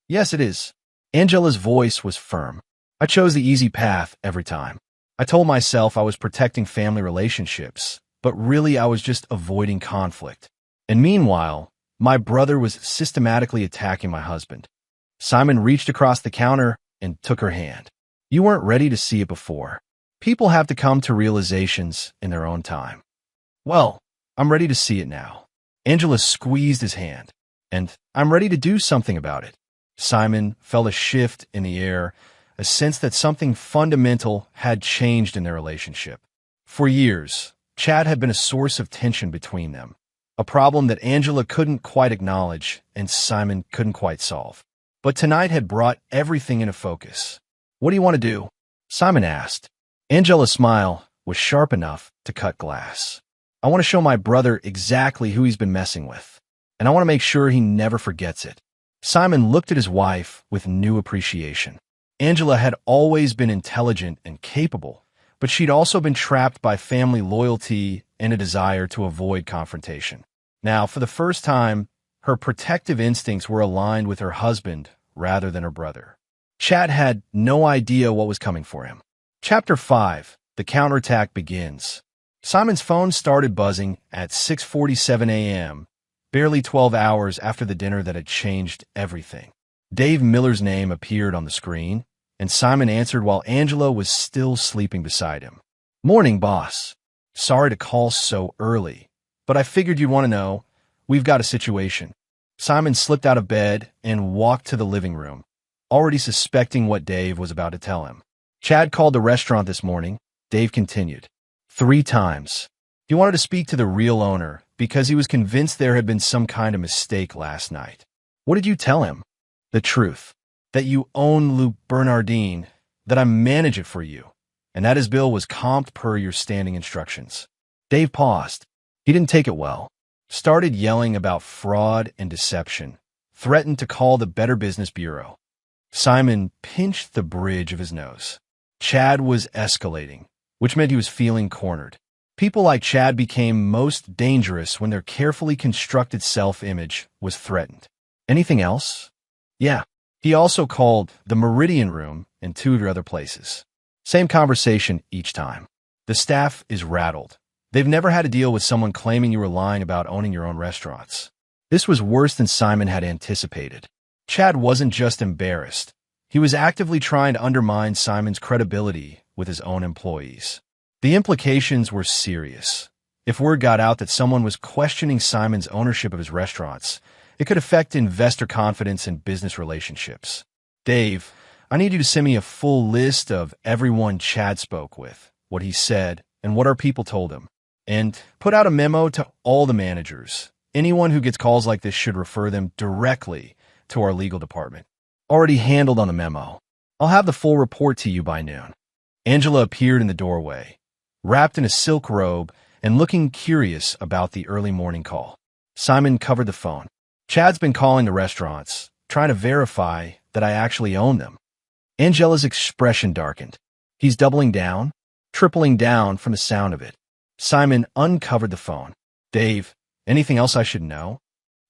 "Yes, it is." Angela's voice was firm. "I chose the easy path every time. I told myself I was protecting family relationships, but really I was just avoiding conflict. And meanwhile, my brother was systematically attacking my husband." Simon reached across the counter and took her hand. "You weren't ready to see it before. People have to come to realizations in their own time." "Well, I'm ready to see it now." Angela squeezed his hand. "And I'm ready to do something about it." Simon felt a shift in the air, a sense that something fundamental had changed in their relationship. For years, Chad had been a source of tension between them, a problem that Angela couldn't quite acknowledge and Simon couldn't quite solve. But tonight had brought everything into focus. "What do you want to do?" Simon asked. Angela's smile was sharp enough to cut glass. I want to show my brother exactly who he's been messing with, and I want to make sure he never forgets it. Simon looked at his wife with new appreciation. Angela had always been intelligent and capable, but she'd also been trapped by family loyalty and a desire to avoid confrontation. Now, for the first time, her protective instincts were aligned with her husband rather than her brother. Chad had no idea what was coming for him. Chapter 5. The counterattack begins. Simon's phone started buzzing at 6:47 a.m., barely 12 hours after the dinner that had changed everything. Dave Miller's name appeared on the screen, and Simon answered while Angela was still sleeping beside him. "Morning, boss. Sorry to call so early, but I figured you'd want to know. We've got a situation." Simon slipped out of bed and walked to the living room, already suspecting what Dave was about to tell him. "Chad called the restaurant this morning," Dave continued. 3 times. He wanted to speak to the real owner because he was convinced there had been some kind of mistake last night. "What did you tell him?" "The truth. That you own Lou Bernardine, that I manage it for you, and that his bill was comped per your standing instructions." Dave paused. He didn't take it well. Started yelling about fraud and deception. Threatened to call the Better Business Bureau. Simon pinched the bridge of his nose. Chad was escalating, which meant he was feeling cornered. People like Chad became most dangerous when their carefully constructed self-image was threatened. "Anything else?" "Yeah. He also called the Meridian Room and 2 of your other places." Same conversation each time. The staff is rattled. They've never had to deal with someone claiming you were lying about owning your own restaurants. This was worse than Simon had anticipated. Chad wasn't just embarrassed. He was actively trying to undermine Simon's credibility with his own employees. The implications were serious. If word got out that someone was questioning Simon's ownership of his restaurants, it could affect investor confidence and business relationships. "Dave, I need you to send me a full list of everyone Chad spoke with, what he said, and what our people told him. And put out a memo to all the managers. Anyone who gets calls like this should refer them directly to our legal department." "Already handled on the memo. I'll have the full report to you by noon." Angela appeared in the doorway, wrapped in a silk robe and looking curious about the early morning call. Simon covered the phone. "Chad's been calling the restaurants, trying to verify that I actually own them." Angela's expression darkened. "He's doubling down, tripling down from the sound of it." Simon uncovered the phone. "Dave, anything else I should know?"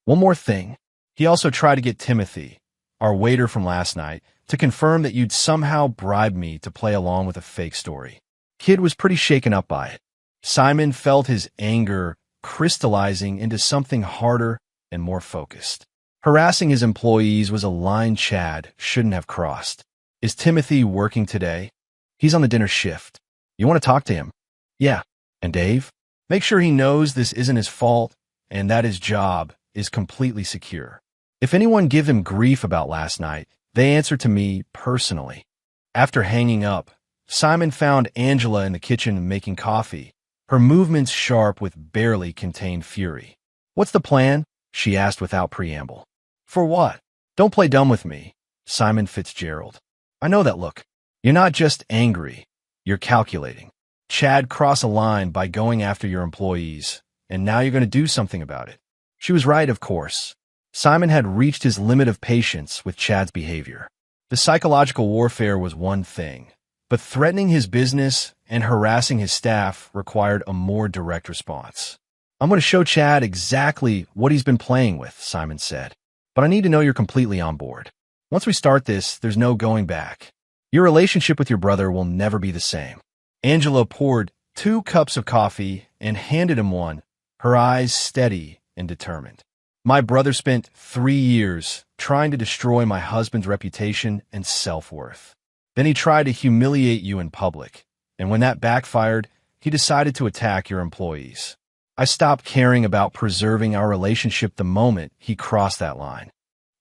"One more thing. He also tried to get Timothy, our waiter from last night, to confirm that you'd somehow bribed me to play along with a fake story." Kid was pretty shaken up by it. Simon felt his anger crystallizing into something harder and more focused. Harassing his employees was a line Chad shouldn't have crossed. "Is Timothy working today?" "He's on the dinner shift. You want to talk to him?" "Yeah." "And Dave? Make sure he knows this isn't his fault and that his job is completely secure. If anyone give him grief about last night, they answer to me personally." After hanging up, Simon found Angela in the kitchen making coffee, her movements sharp with barely contained fury. "What's the plan?" she asked without preamble. "For what?" "Don't play dumb with me, Simon Fitzgerald. I know that look. You're not just angry, you're calculating. Chad crossed a line by going after your employees, and now you're going to do something about it." She was right, of course. Simon had reached his limit of patience with Chad's behavior. The psychological warfare was one thing, but threatening his business and harassing his staff required a more direct response. "I'm going to show Chad exactly what he's been playing with," Simon said. "But I need to know you're completely on board. Once we start this, there's no going back. Your relationship with your brother will never be the same." Angela poured 2 cups of coffee and handed him one, her eyes steady and determined. "My brother spent 3 years trying to destroy my husband's reputation and self-worth. Then he tried to humiliate you in public, and when that backfired, he decided to attack your employees. I stopped caring about preserving our relationship the moment he crossed that line."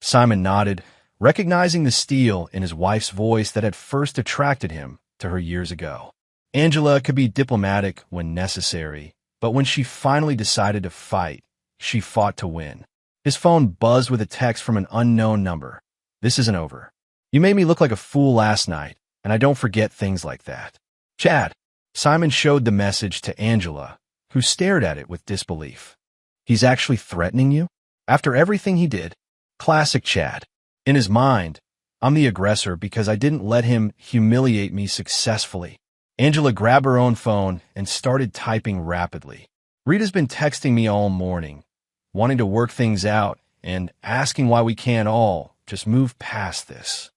Simon nodded, recognizing the steel in his wife's voice that had first attracted him to her years ago. Angela could be diplomatic when necessary, but when she finally decided to fight, she fought to win. His phone buzzed with a text from an unknown number. "This isn't over. You made me look like a fool last night, and I don't forget things like that." "Chad." Simon showed the message to Angela, who stared at it with disbelief. He's actually threatening you? After everything he did? Classic Chad. In his mind, I'm the aggressor because I didn't let him humiliate me successfully. Angela grabbed her own phone and started typing rapidly. Rita's been texting me all morning, wanting to work things out and asking why we can't all just move past this.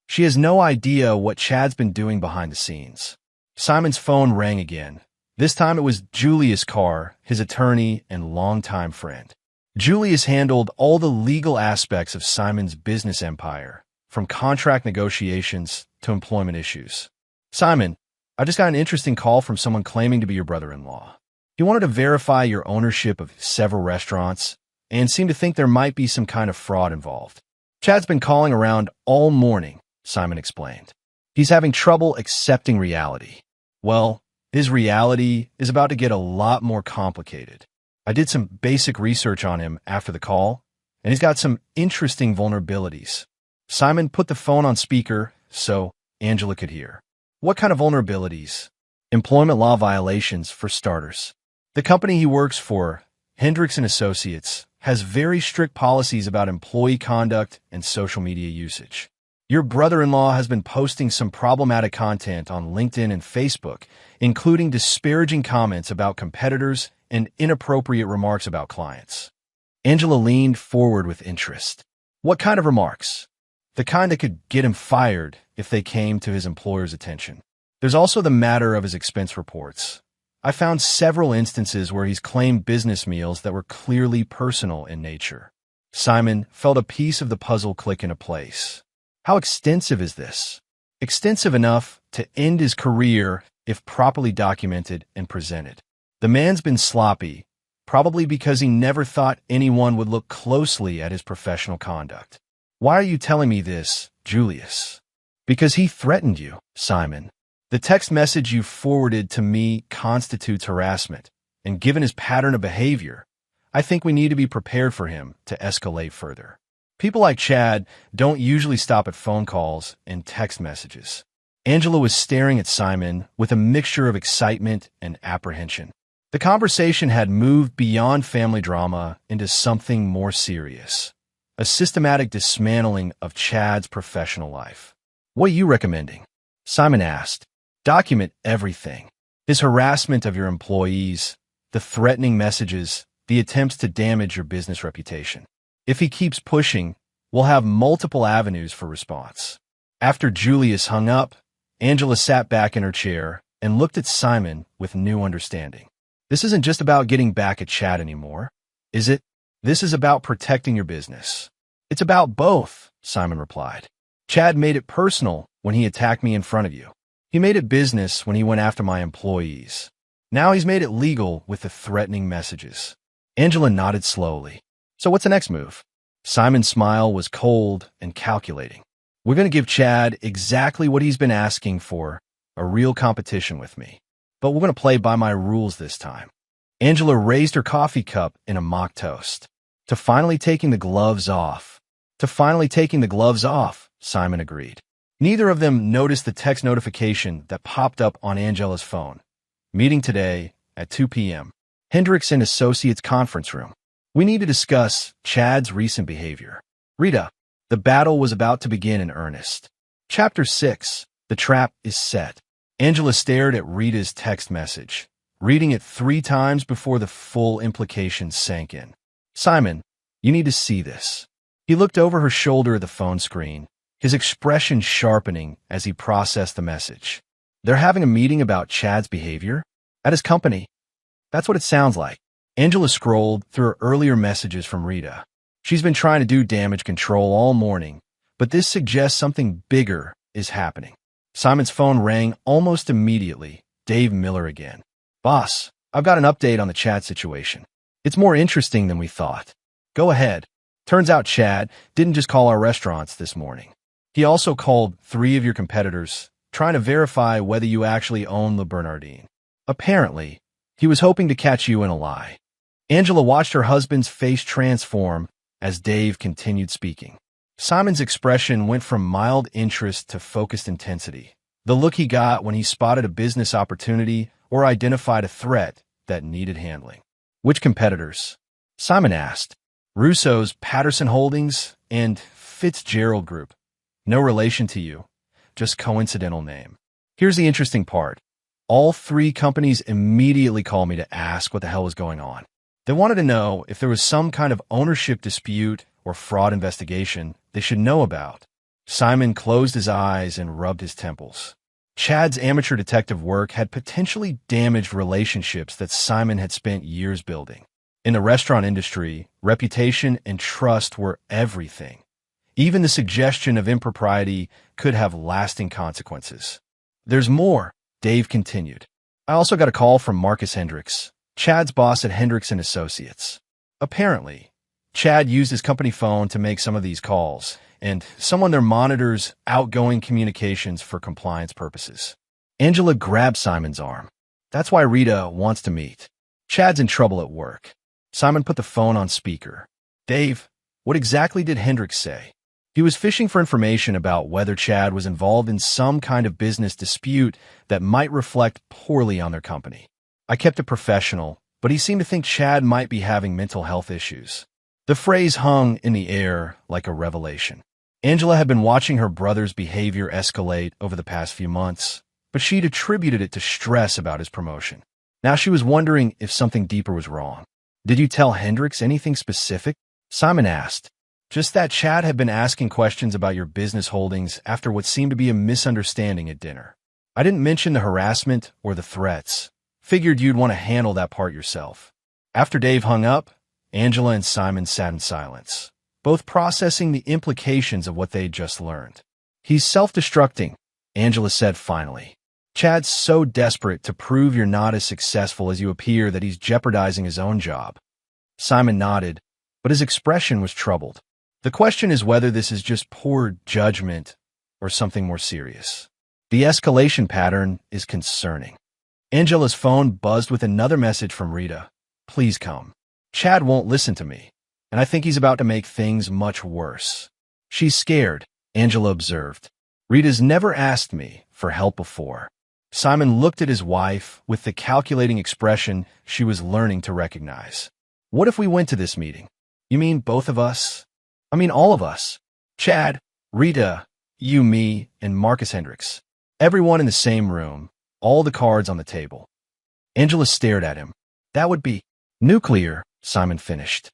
She has no idea what Chad's been doing behind the scenes. Simon's phone rang again. This time it was Julius Carr, his attorney and longtime friend. Julius handled all the legal aspects of Simon's business empire, from contract negotiations to employment issues. Simon, I just got an interesting call from someone claiming to be your brother-in-law. He wanted to verify your ownership of several restaurants and seemed to think there might be some kind of fraud involved. Chad's been calling around all morning, Simon explained. He's having trouble accepting reality. Well, his reality is about to get a lot more complicated. I did some basic research on him after the call, and he's got some interesting vulnerabilities. Simon put the phone on speaker so Angela could hear. What kind of vulnerabilities? Employment law violations, for starters. The company he works for, Hendricks & Associates, has very strict policies about employee conduct and social media usage. Your brother-in-law has been posting some problematic content on LinkedIn and Facebook, including disparaging comments about competitors and inappropriate remarks about clients. Angela leaned forward with interest. What kind of remarks? The kind that could get him fired if they came to his employer's attention. There's also the matter of his expense reports. I found several instances where he's claimed business meals that were clearly personal in nature. Simon felt a piece of the puzzle click into place. How extensive is this? Extensive enough to end his career if properly documented and presented. The man's been sloppy, probably because he never thought anyone would look closely at his professional conduct. Why are you telling me this, Julius? Because he threatened you, Simon. The text message you forwarded to me constitutes harassment, and given his pattern of behavior, I think we need to be prepared for him to escalate further. People like Chad don't usually stop at phone calls and text messages. Angela was staring at Simon with a mixture of excitement and apprehension. The conversation had moved beyond family drama into something more serious. A systematic dismantling of Chad's professional life. What are you recommending? Simon asked. Document everything. His harassment of your employees, the threatening messages, the attempts to damage your business reputation. If he keeps pushing, we'll have multiple avenues for response. After Julius hung up, Angela sat back in her chair and looked at Simon with new understanding. This isn't just about getting back at Chad anymore, is it? This is about protecting your business. It's about both, Simon replied. Chad made it personal when he attacked me in front of you. He made it business when he went after my employees. Now he's made it legal with the threatening messages. Angela nodded slowly. So what's the next move? Simon's smile was cold and calculating. We're going to give Chad exactly what he's been asking for, a real competition with me. But we're going to play by my rules this time. Angela raised her coffee cup in a mock toast. To finally taking the gloves off. To finally taking the gloves off, Simon agreed. Neither of them noticed the text notification that popped up on Angela's phone. Meeting today at 2 p.m. Hendricks & Associates conference room. We need to discuss Chad's recent behavior. Rita, the battle was about to begin in earnest. Chapter 6. The trap is set. Angela stared at Rita's text message, reading it 3 times before the full implications sank in. Simon, you need to see this. He looked over her shoulder at the phone screen, his expression sharpening as he processed the message. They're having a meeting about Chad's behavior? At his company? That's what it sounds like. Angela scrolled through her earlier messages from Rita. She's been trying to do damage control all morning, but this suggests something bigger is happening. Simon's phone rang almost immediately. Dave Miller again. Boss, I've got an update on the Chad situation. It's more interesting than we thought. Go ahead. Turns out Chad didn't just call our restaurants this morning. He also called 3 of your competitors, trying to verify whether you actually own Le Bernardin. Apparently, he was hoping to catch you in a lie. Angela watched her husband's face transform as Dave continued speaking. Simon's expression went from mild interest to focused intensity. The look he got when he spotted a business opportunity or identified a threat that needed handling. Which competitors? Simon asked. Russo's Patterson Holdings and Fitzgerald Group. No relation to you, just coincidental name. Here's the interesting part. All three companies immediately called me to ask what the hell was going on. They wanted to know if there was some kind of ownership dispute or fraud investigation they should know about. Simon closed his eyes and rubbed his temples. Chad's amateur detective work had potentially damaged relationships that Simon had spent years building. In the restaurant industry, reputation and trust were everything. Even the suggestion of impropriety could have lasting consequences. There's more, Dave continued. I also got a call from Marcus Hendricks, Chad's boss at Hendricks & Associates. Apparently, Chad used his company phone to make some of these calls, and someone there monitors outgoing communications for compliance purposes. Angela grabbed Simon's arm. That's why Rita wants to meet. Chad's in trouble at work. Simon put the phone on speaker. Dave, what exactly did Hendricks say? He was fishing for information about whether Chad was involved in some kind of business dispute that might reflect poorly on their company. I kept it professional, but he seemed to think Chad might be having mental health issues. The phrase hung in the air like a revelation. Angela had been watching her brother's behavior escalate over the past few months, but she'd attributed it to stress about his promotion. Now she was wondering if something deeper was wrong. Did you tell Hendricks anything specific? Simon asked. Just that Chad had been asking questions about your business holdings after what seemed to be a misunderstanding at dinner. I didn't mention the harassment or the threats. Figured you'd want to handle that part yourself. After Dave hung up, Angela and Simon sat in silence, both processing the implications of what they'd just learned. He's self-destructing, Angela said finally. Chad's so desperate to prove you're not as successful as you appear that he's jeopardizing his own job. Simon nodded, but his expression was troubled. The question is whether this is just poor judgment or something more serious. The escalation pattern is concerning. Angela's phone buzzed with another message from Rita. Please come. Chad won't listen to me, and I think he's about to make things much worse. She's scared, Angela observed. Rita's never asked me for help before. Simon looked at his wife with the calculating expression she was learning to recognize. What if we went to this meeting? You mean both of us? I mean all of us. Chad, Rita, you, me, and Marcus Hendricks. Everyone in the same room, all the cards on the table. Angela stared at him. That would be nuclear, Simon finished.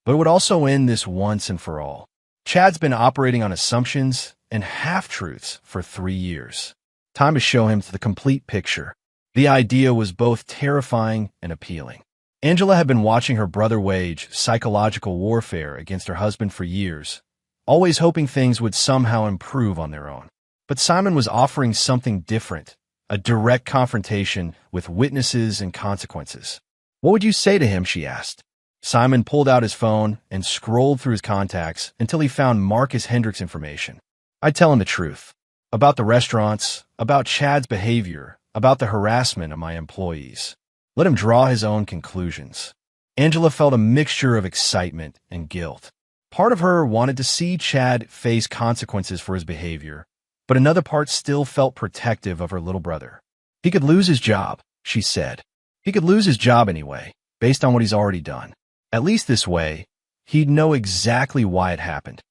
But it would also end this once and for all. Chad's been operating on assumptions and half-truths for 3 years. Time to show him the complete picture. The idea was both terrifying and appealing. Angela had been watching her brother wage psychological warfare against her husband for years, always hoping things would somehow improve on their own. But Simon was offering something different, a direct confrontation with witnesses and consequences. What would you say to him, she asked. Simon pulled out his phone and scrolled through his contacts until he found Marcus Hendricks' information. I'd tell him the truth. About the restaurants, about Chad's behavior, about the harassment of my employees. Let him draw his own conclusions. Angela felt a mixture of excitement and guilt. Part of her wanted to see Chad face consequences for his behavior, but another part still felt protective of her little brother. He could lose his job, she said. He could lose his job anyway, based on what he's already done. At least this way, he'd know exactly why it happened.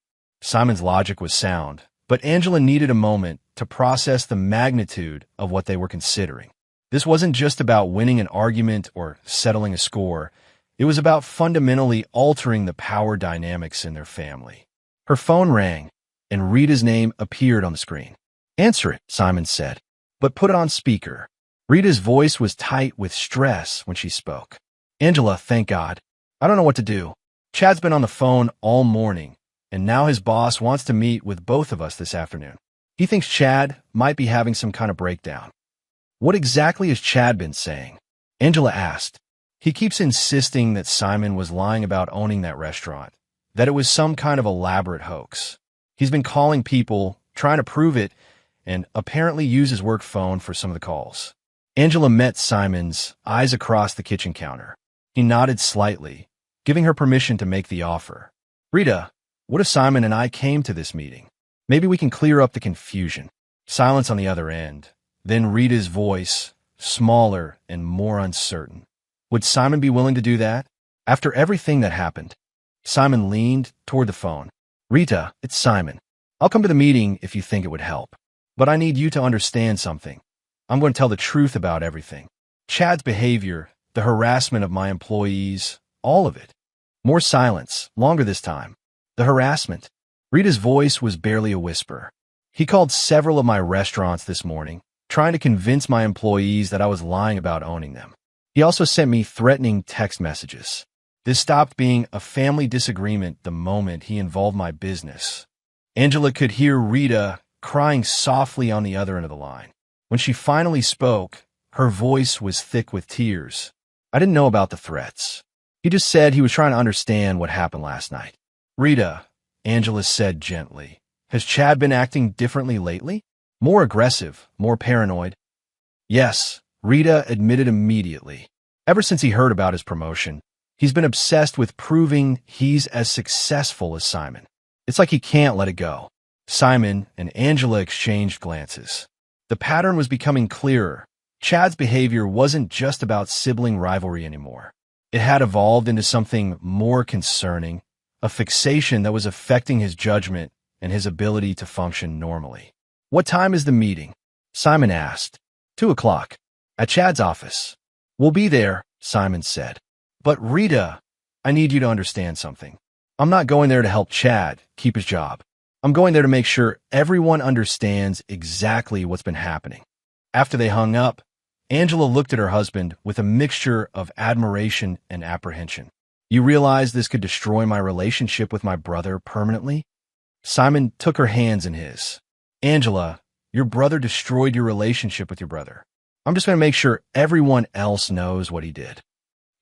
Simon's logic was sound, but Angela needed a moment to process the magnitude of what they were considering. This wasn't just about winning an argument or settling a score. It was about fundamentally altering the power dynamics in their family. Her phone rang, and Rita's name appeared on the screen. Answer it, Simon said, but put it on speaker. Rita's voice was tight with stress when she spoke. Angela, thank God. I don't know what to do. Chad's been on the phone all morning, and now his boss wants to meet with both of us this afternoon. He thinks Chad might be having some kind of breakdown. What exactly has Chad been saying? Angela asked. He keeps insisting that Simon was lying about owning that restaurant, that it was some kind of elaborate hoax. He's been calling people, trying to prove it, and apparently use his work phone for some of the calls. Angela met Simon's eyes across the kitchen counter. He nodded slightly, giving her permission to make the offer. Rita, what if Simon and I came to this meeting? Maybe we can clear up the confusion. Silence on the other end. Then Rita's voice, smaller and more uncertain. Would Simon be willing to do that? After everything that happened? Simon leaned toward the phone. Rita, it's Simon. I'll come to the meeting if you think it would help. But I need you to understand something. I'm going to tell the truth about everything. Chad's behavior, the harassment of my employees, all of it. More silence, longer this time. The harassment. Rita's voice was barely a whisper. He called several of my restaurants this morning, trying to convince my employees that I was lying about owning them. He also sent me threatening text messages. This stopped being a family disagreement the moment he involved my business. Angela could hear Rita crying softly on the other end of the line. When she finally spoke, her voice was thick with tears. I didn't know about the threats. He just said he was trying to understand what happened last night. Rita, Angela said gently, has Chad been acting differently lately? More aggressive, more paranoid? Yes, Rita admitted immediately. Ever since he heard about his promotion, he's been obsessed with proving he's as successful as Simon. It's like he can't let it go. Simon and Angela exchanged glances. The pattern was becoming clearer. Chad's behavior wasn't just about sibling rivalry anymore. It had evolved into something more concerning, a fixation that was affecting his judgment and his ability to function normally. What time is the meeting? Simon asked. 2:00. At Chad's office. We'll be there, Simon said. But Rita, I need you to understand something. I'm not going there to help Chad keep his job. I'm going there to make sure everyone understands exactly what's been happening. After they hung up, Angela looked at her husband with a mixture of admiration and apprehension. You realize this could destroy my relationship with my brother permanently? Simon took her hands in his. Angela, your brother destroyed your relationship with your brother. I'm just going to make sure everyone else knows what he did.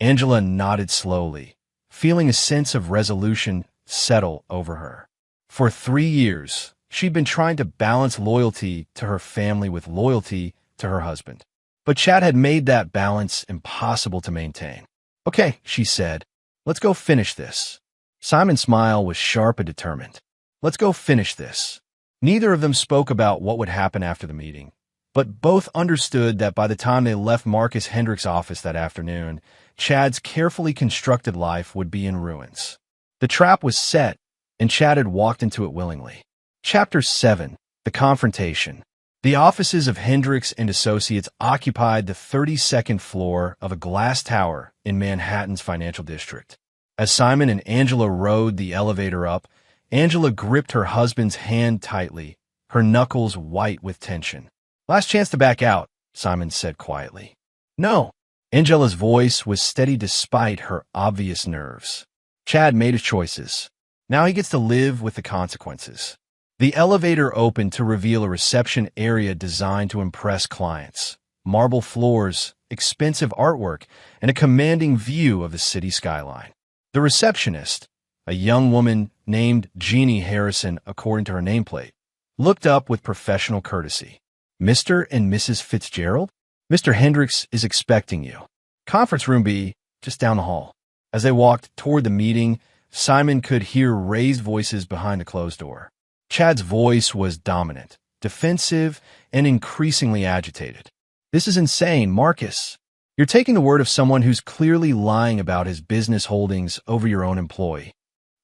Angela nodded slowly, feeling a sense of resolution settle over her. For 3 years, she'd been trying to balance loyalty to her family with loyalty to her husband. But Chad had made that balance impossible to maintain. Okay, she said, let's go finish this. Simon's smile was sharp and determined. Let's go finish this. Neither of them spoke about what would happen after the meeting, but both understood that by the time they left Marcus Hendrick's office that afternoon, Chad's carefully constructed life would be in ruins. The trap was set, and Chad had walked into it willingly. Chapter 7. The Confrontation. The offices of Hendricks and Associates occupied the 32nd floor of a glass tower in Manhattan's financial district. As Simon and Angela rode the elevator up, Angela gripped her husband's hand tightly, her knuckles white with tension. Last chance to back out, Simon said quietly. No. Angela's voice was steady despite her obvious nerves. Chad made his choices. Now he gets to live with the consequences. The elevator opened to reveal a reception area designed to impress clients. Marble floors, expensive artwork, and a commanding view of the city skyline. The receptionist, a young woman named Jeannie Harrison according to her nameplate, looked up with professional courtesy. Mr. and Mrs. Fitzgerald? Mr. Hendricks is expecting you. Conference room B, just down the hall. As they walked toward the meeting, Simon could hear raised voices behind the closed door. Chad's voice was dominant, defensive, and increasingly agitated. This is insane, Marcus. You're taking the word of someone who's clearly lying about his business holdings over your own employee.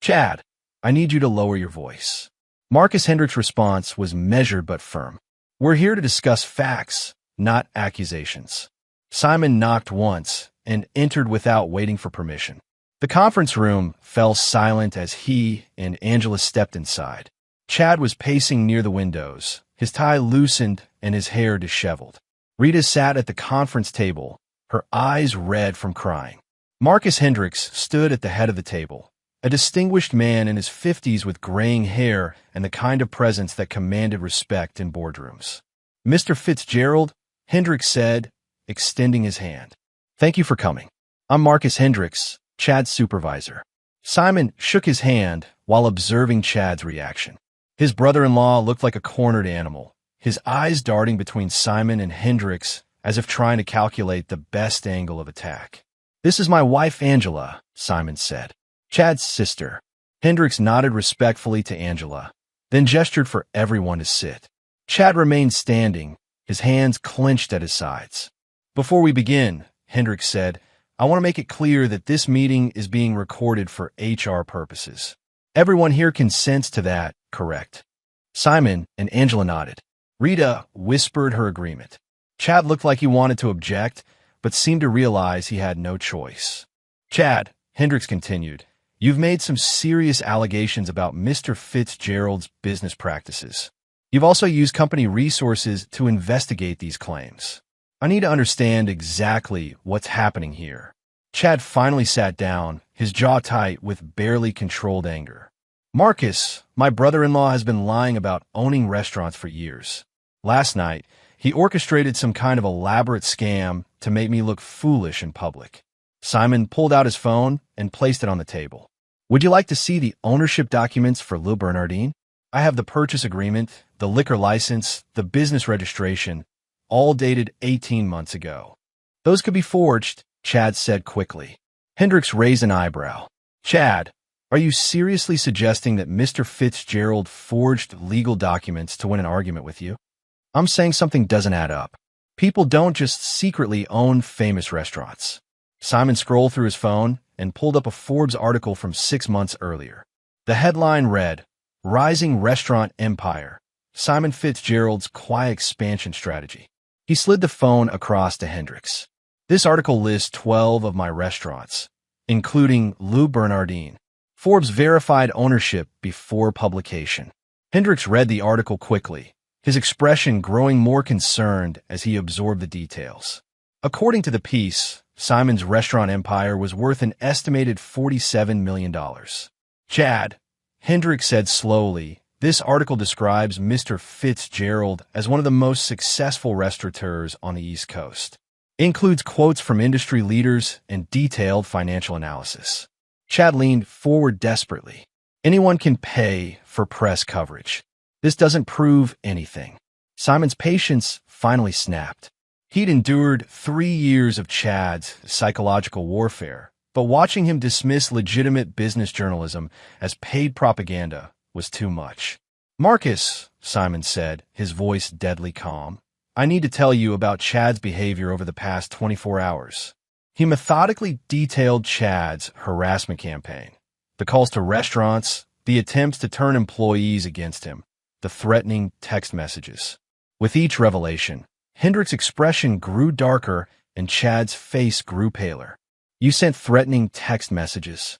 Chad, I need you to lower your voice. Marcus Hendrick's response was measured but firm. We're here to discuss facts, not accusations. Simon knocked once and entered without waiting for permission. The conference room fell silent as he and Angela stepped inside. Chad was pacing near the windows, his tie loosened and his hair disheveled. Rita sat at the conference table, her eyes red from crying. Marcus Hendricks stood at the head of the table, a distinguished man in his 50s with graying hair and the kind of presence that commanded respect in boardrooms. Mr. Fitzgerald, Hendricks said, extending his hand. Thank you for coming. I'm Marcus Hendricks, Chad's supervisor. Simon shook his hand while observing Chad's reaction. His brother-in-law looked like a cornered animal, his eyes darting between Simon and Hendricks as if trying to calculate the best angle of attack. This is my wife, Angela, Simon said. Chad's sister. Hendricks nodded respectfully to Angela, then gestured for everyone to sit. Chad remained standing, his hands clenched at his sides. Before we begin, Hendricks said, I want to make it clear that this meeting is being recorded for HR purposes. Everyone here consents to that, correct? Simon and Angela nodded. Rita whispered her agreement. Chad looked like he wanted to object, but seemed to realize he had no choice. Chad, Hendricks continued, you've made some serious allegations about Mr. Fitzgerald's business practices. You've also used company resources to investigate these claims. I need to understand exactly what's happening here. Chad finally sat down, his jaw tight with barely controlled anger. Marcus, my brother-in-law, has been lying about owning restaurants for years. Last night, he orchestrated some kind of elaborate scam to make me look foolish in public. Simon pulled out his phone and placed it on the table. Would you like to see the ownership documents for Le Bernardin? I have the purchase agreement, the liquor license, the business registration, all dated 18 months ago. Those could be forged, Chad said quickly. Hendricks raised an eyebrow. Chad, are you seriously suggesting that Mr. Fitzgerald forged legal documents to win an argument with you? I'm saying something doesn't add up. People don't just secretly own famous restaurants. Simon scrolled through his phone and pulled up a Forbes article from 6 months earlier. The headline read, Rising Restaurant Empire, Simon Fitzgerald's Quiet Expansion Strategy. He slid the phone across to Hendricks. This article lists 12 of my restaurants, including Le Bernardin. Forbes verified ownership before publication. Hendricks read the article quickly, his expression growing more concerned as he absorbed the details. According to the piece, Simon's restaurant empire was worth an estimated $47 million. Chad, Hendricks said slowly, this article describes Mr. Fitzgerald as one of the most successful restaurateurs on the East Coast. It includes quotes from industry leaders and detailed financial analysis. Chad leaned forward desperately. Anyone can pay for press coverage. This doesn't prove anything. Simon's patience finally snapped. He'd endured 3 years of Chad's psychological warfare, but watching him dismiss legitimate business journalism as paid propaganda was too much. Marcus, Simon said, his voice deadly calm, I need to tell you about Chad's behavior over the past 24 hours. He methodically detailed Chad's harassment campaign, the calls to restaurants, the attempts to turn employees against him, the threatening text messages. With each revelation, Hendricks' expression grew darker and Chad's face grew paler. You sent threatening text messages?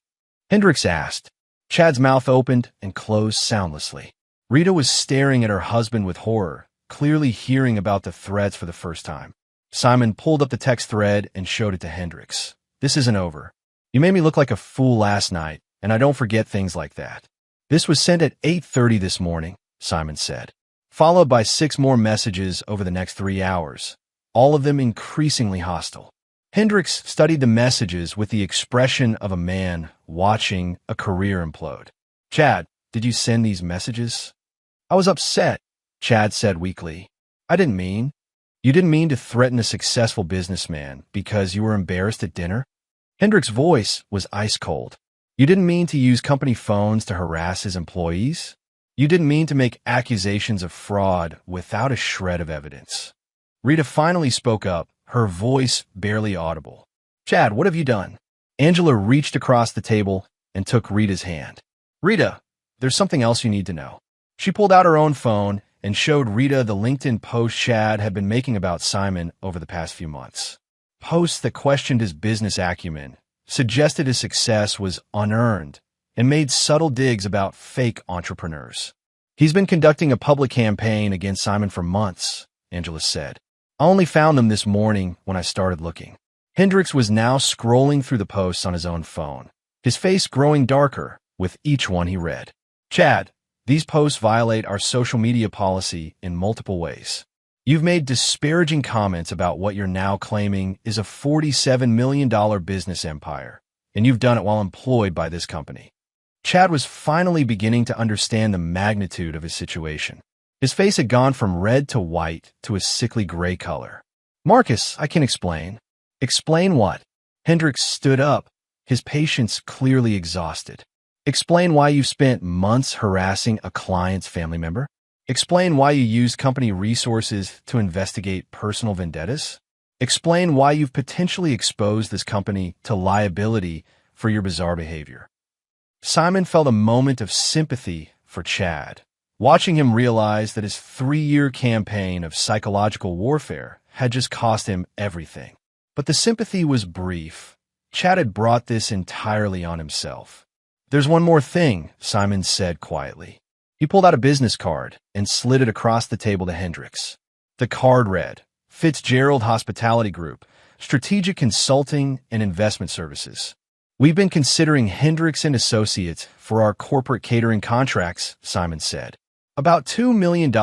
Hendricks asked. Chad's mouth opened and closed soundlessly. Rita was staring at her husband with horror, clearly hearing about the threats for the first time. Simon pulled up the text thread and showed it to Hendricks. This isn't over. You made me look like a fool last night, and I don't forget things like that. This was sent at 8:30 this morning, Simon said, followed by 6 more messages over the next 3 hours, all of them increasingly hostile. Hendricks studied the messages with the expression of a man watching a career implode. Chad, did you send these messages? I was upset, Chad said weakly. I didn't mean. You didn't mean to threaten a successful businessman because you were embarrassed at dinner? Hendricks' voice was ice cold. You didn't mean to use company phones to harass his employees? You didn't mean to make accusations of fraud without a shred of evidence. Rita finally spoke up, her voice barely audible. Chad, what have you done? Angela reached across the table and took Rita's hand. Rita, there's something else you need to know. She pulled out her own phone and showed Rita the LinkedIn post Chad had been making about Simon over the past few months. Posts that questioned his business acumen, suggested his success was unearned, and made subtle digs about fake entrepreneurs. He's been conducting a public campaign against Simon for months, Angela said. I only found them this morning when I started looking. Hendricks was now scrolling through the posts on his own phone, his face growing darker with each one he read. Chad, these posts violate our social media policy in multiple ways. You've made disparaging comments about what you're now claiming is a $47 million business empire, and you've done it while employed by this company. Chad was finally beginning to understand the magnitude of his situation. His face had gone from red to white to a sickly gray color. Marcus, I can explain. Explain what? Hendricks stood up, his patience clearly exhausted. Explain why you've spent months harassing a client's family member? Explain why you used company resources to investigate personal vendettas. Explain why you've potentially exposed this company to liability for your bizarre behavior. Simon felt a moment of sympathy for Chad, watching him realize that his 3-year campaign of psychological warfare had just cost him everything. But the sympathy was brief. Chad had brought this entirely on himself. "There's one more thing," Simon said quietly. He pulled out a business card and slid it across the table to Hendricks. The card read, "Fitzgerald Hospitality Group, Strategic Consulting and Investment Services. We've been considering Hendricks and Associates for our corporate catering contracts," Simon said. "About $2 million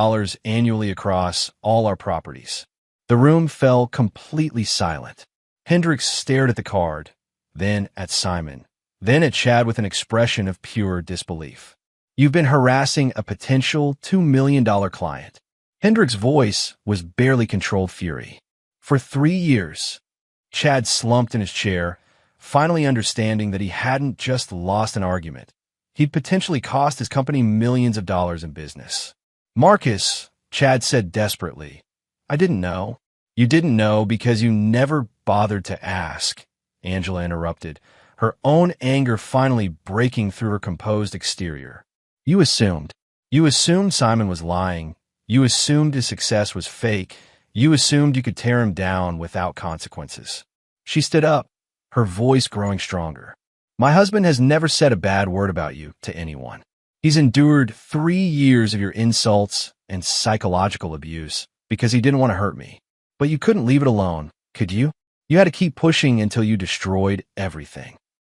annually across all our properties." The room fell completely silent. Hendricks stared at the card, then at Simon, then at Chad with an expression of pure disbelief. "You've been harassing a potential $2 million client." Hendricks' voice was barely controlled fury. "For 3 years." Chad slumped in his chair, finally understanding that he hadn't just lost an argument. He'd potentially cost his company millions of dollars in business. "Marcus," Chad said desperately, "I didn't know." "You didn't know because you never bothered to ask," Angela interrupted, her own anger finally breaking through her composed exterior. "You assumed. You assumed Simon was lying. You assumed his success was fake. You assumed you could tear him down without consequences." She stood up, her voice growing stronger. "My husband has never said a bad word about you to anyone. He's endured 3 years of your insults and psychological abuse because he didn't want to hurt me. But you couldn't leave it alone, could you? You had to keep pushing until you destroyed everything."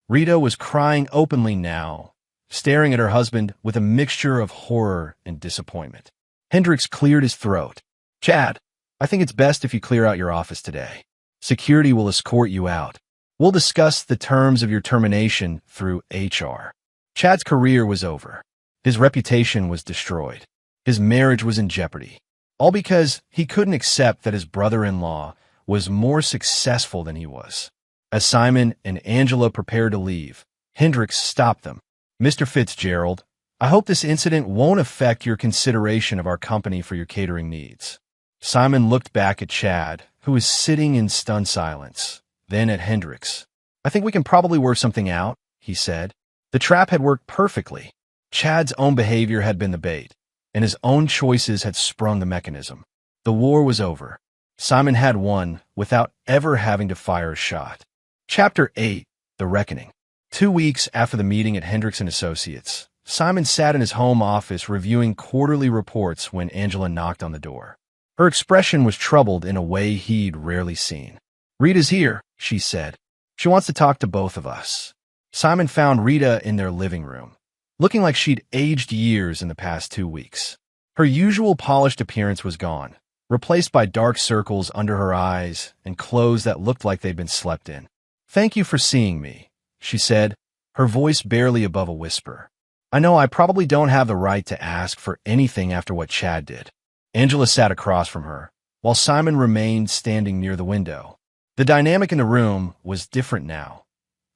Rita was crying openly now, staring at her husband with a mixture of horror and disappointment. Hendricks cleared his throat. "Chad, I think it's best if you clear out your office today. Security will escort you out. We'll discuss the terms of your termination through HR." Chad's career was over. His reputation was destroyed. His marriage was in jeopardy. All because he couldn't accept that his brother-in-law was more successful than he was. As Simon and Angela prepared to leave, Hendricks stopped them. "Mr. Fitzgerald, I hope this incident won't affect your consideration of our company for your catering needs." Simon looked back at Chad, who was sitting in stunned silence, then at Hendricks. "I think we can probably work something out," he said. The trap had worked perfectly. Chad's own behavior had been the bait, and his own choices had sprung the mechanism. The war was over. Simon had won without ever having to fire a shot. Chapter 8. The Reckoning. 2 weeks after the meeting at Hendricks & Associates, Simon sat in his home office reviewing quarterly reports when Angela knocked on the door. Her expression was troubled in a way he'd rarely seen. "Rita's here," she said. "She wants to talk to both of us." Simon found Rita in their living room, looking like she'd aged years in the past 2 weeks. Her usual polished appearance was gone, replaced by dark circles under her eyes and clothes that looked like they'd been slept in. "Thank you for seeing me," she said, her voice barely above a whisper. "I know I probably don't have the right to ask for anything after what Chad did." Angela sat across from her, while Simon remained standing near the window. The dynamic in the room was different now.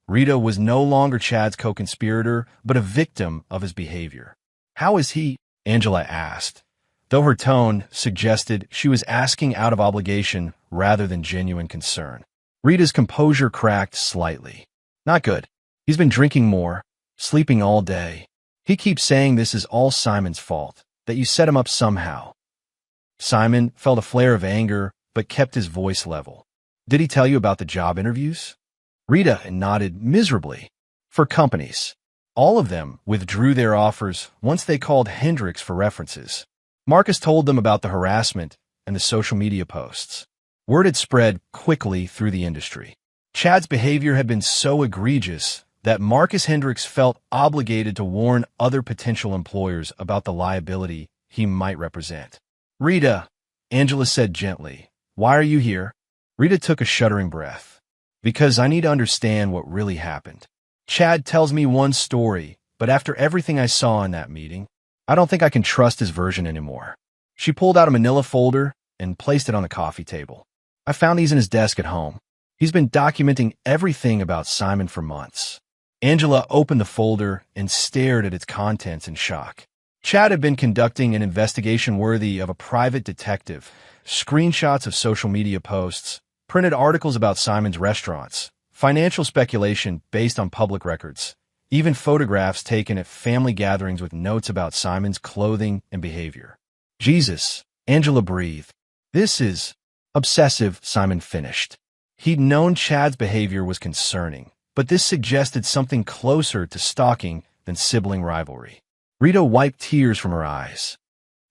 Rita was no longer Chad's co-conspirator, but a victim of his behavior. "How is he?" Angela asked, though her tone suggested she was asking out of obligation rather than genuine concern. Rita's composure cracked slightly. "Not good. He's been drinking more, sleeping all day. He keeps saying this is all Simon's fault, that you set him up somehow." Simon felt a flare of anger, but kept his voice level. "Did he tell you about the job interviews?" Rita nodded miserably. "For companies. All of them withdrew their offers once they called Hendricks for references. Marcus told them about the harassment and the social media posts. Word had spread quickly through the industry. Chad's behavior had been so egregious that Marcus Hendricks felt obligated to warn other potential employers about the liability he might represent. "Rita," Angela said gently, "why are you here?" Rita took a shuddering breath. "Because I need to understand what really happened. Chad tells me one story, but after everything I saw in that meeting, I don't think I can trust his version anymore." She pulled out a manila folder and placed it on the coffee table. "I found these in his desk at home. He's been documenting everything about Simon for months." Angela opened the folder and stared at its contents in shock. Chad had been conducting an investigation worthy of a private detective. Screenshots of social media posts, printed articles about Simon's restaurants, financial speculation based on public records, even photographs taken at family gatherings with notes about Simon's clothing and behavior. Jesus, Angela breathed. This is obsessive, Simon finished. He'd known Chad's behavior was concerning, but this suggested something closer to stalking than sibling rivalry. Rita wiped tears from her eyes.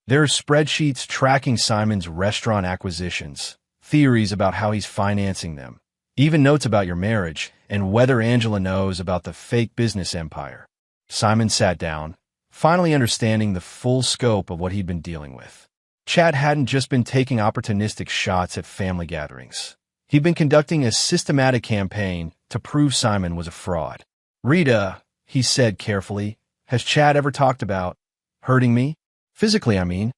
There are spreadsheets tracking Simon's restaurant acquisitions, theories about how he's financing them, even notes about your marriage and whether Angela knows about the fake business empire. Simon sat down, finally understanding the full scope of what he'd been dealing with. Chad hadn't just been taking opportunistic shots at family gatherings. He'd been conducting a systematic campaign to prove Simon was a fraud. Rita, he said carefully, has Chad ever talked about hurting me? Physically, I mean.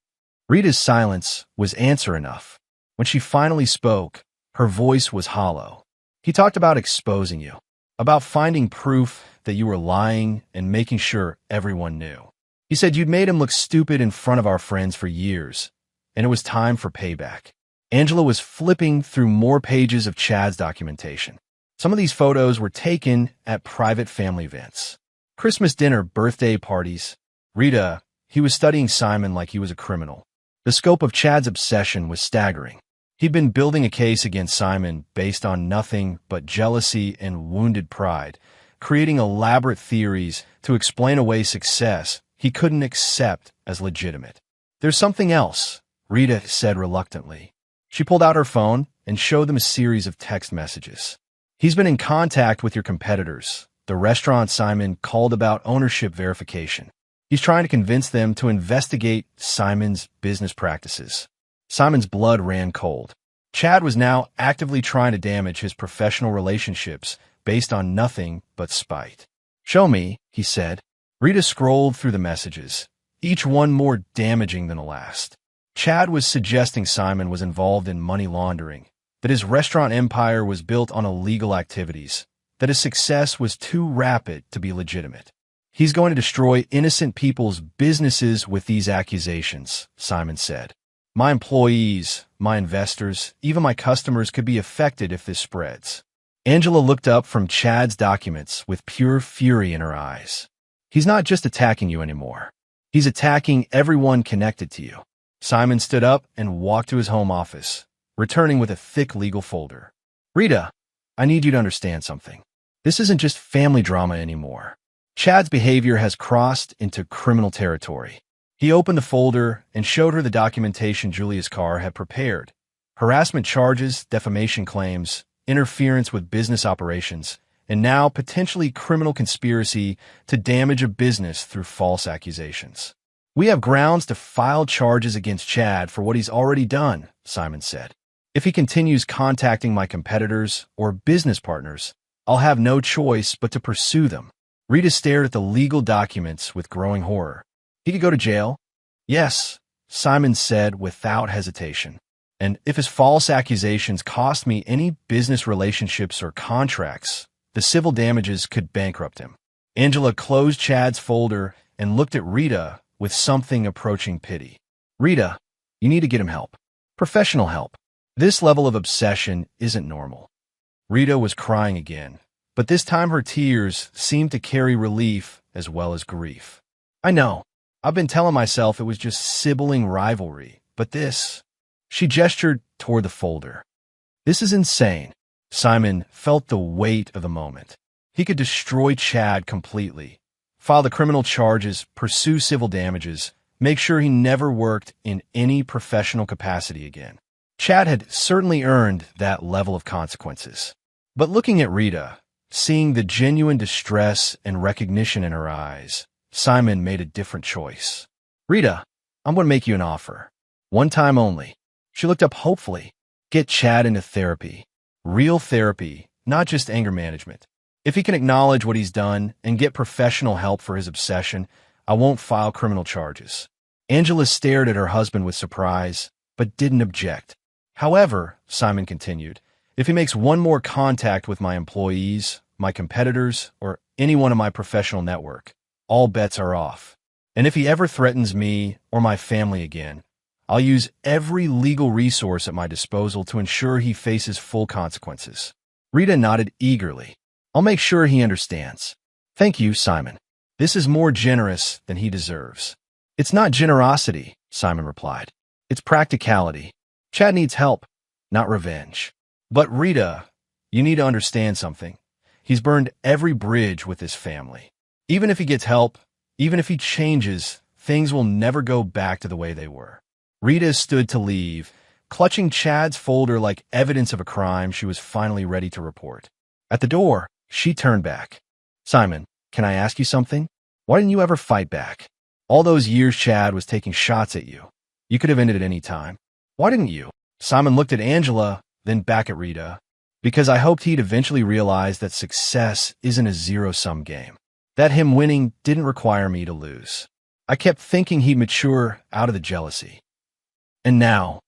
Rita's silence was answer enough. When she finally spoke, her voice was hollow. He talked about exposing you, about finding proof that you were lying and making sure everyone knew. He said you'd made him look stupid in front of our friends for years, and it was time for payback. Angela was flipping through more pages of Chad's documentation. Some of these photos were taken at private family events. Christmas dinner, birthday parties. Rita, he was studying Simon like he was a criminal. The scope of Chad's obsession was staggering. He'd been building a case against Simon based on nothing but jealousy and wounded pride, creating elaborate theories to explain away success he couldn't accept as legitimate. There's something else, Rita said reluctantly. She pulled out her phone and showed them a series of text messages. He's been in contact with your competitors, the restaurant Simon called about ownership verification. He's trying to convince them to investigate Simon's business practices. Simon's blood ran cold. Chad was now actively trying to damage his professional relationships based on nothing but spite. Show me, he said. Rita scrolled through the messages, each one more damaging than the last. Chad was suggesting Simon was involved in money laundering, that his restaurant empire was built on illegal activities, that his success was too rapid to be legitimate. He's going to destroy innocent people's businesses with these accusations, Simon said. My employees, my investors, even my customers could be affected if this spreads. Angela looked up from Chad's documents with pure fury in her eyes. He's not just attacking you anymore. He's attacking everyone connected to you. Simon stood up and walked to his home office, returning with a thick legal folder. Rita, I need you to understand something. This isn't just family drama anymore. Chad's behavior has crossed into criminal territory. He opened the folder and showed her the documentation Julia's car had prepared. Harassment charges, defamation claims, interference with business operations, and now potentially criminal conspiracy to damage a business through false accusations. We have grounds to file charges against Chad for what he's already done, Simon said. If he continues contacting my competitors or business partners, I'll have no choice but to pursue them. Rita stared at the legal documents with growing horror. He could go to jail? Yes, Simon said without hesitation. And if his false accusations cost me any business relationships or contracts, the civil damages could bankrupt him. Angela closed Chad's folder and looked at Rita with something approaching pity. Rita, you need to get him help. Professional help. This level of obsession isn't normal. Rita was crying again, but this time her tears seemed to carry relief as well as grief. I know. I've been telling myself it was just sibling rivalry, but this... She gestured toward the folder. This is insane. Simon felt the weight of the moment. He could destroy Chad completely, file the criminal charges, pursue civil damages, make sure he never worked in any professional capacity again. Chad had certainly earned that level of consequences. But looking at Rita, seeing the genuine distress and recognition in her eyes, Simon made a different choice. Rita, I'm going to make you an offer. One time only. She looked up hopefully. Get Chad into therapy. Real therapy, not just anger management. If he can acknowledge what he's done and get professional help for his obsession, I won't file criminal charges. Angela stared at her husband with surprise, but didn't object. However, Simon continued, if he makes one more contact with my employees, my competitors, or anyone in my professional network, all bets are off. And if he ever threatens me or my family again, I'll use every legal resource at my disposal to ensure he faces full consequences. Rita nodded eagerly. I'll make sure he understands. Thank you, Simon. This is more generous than he deserves. It's not generosity, Simon replied. It's practicality. Chad needs help, not revenge. But Rita, you need to understand something. He's burned every bridge with his family. Even if he gets help, even if he changes, things will never go back to the way they were. Rita stood to leave, clutching Chad's folder like evidence of a crime she was finally ready to report. At the door, she turned back. Simon, can I ask you something? Why didn't you ever fight back? All those years Chad was taking shots at you. You could have ended at any time. Why didn't you? Simon looked at Angela, then back at Rita. Because I hoped he'd eventually realize that success isn't a zero-sum game. That him winning didn't require me to lose. I kept thinking he'd mature out of the jealousy. And now,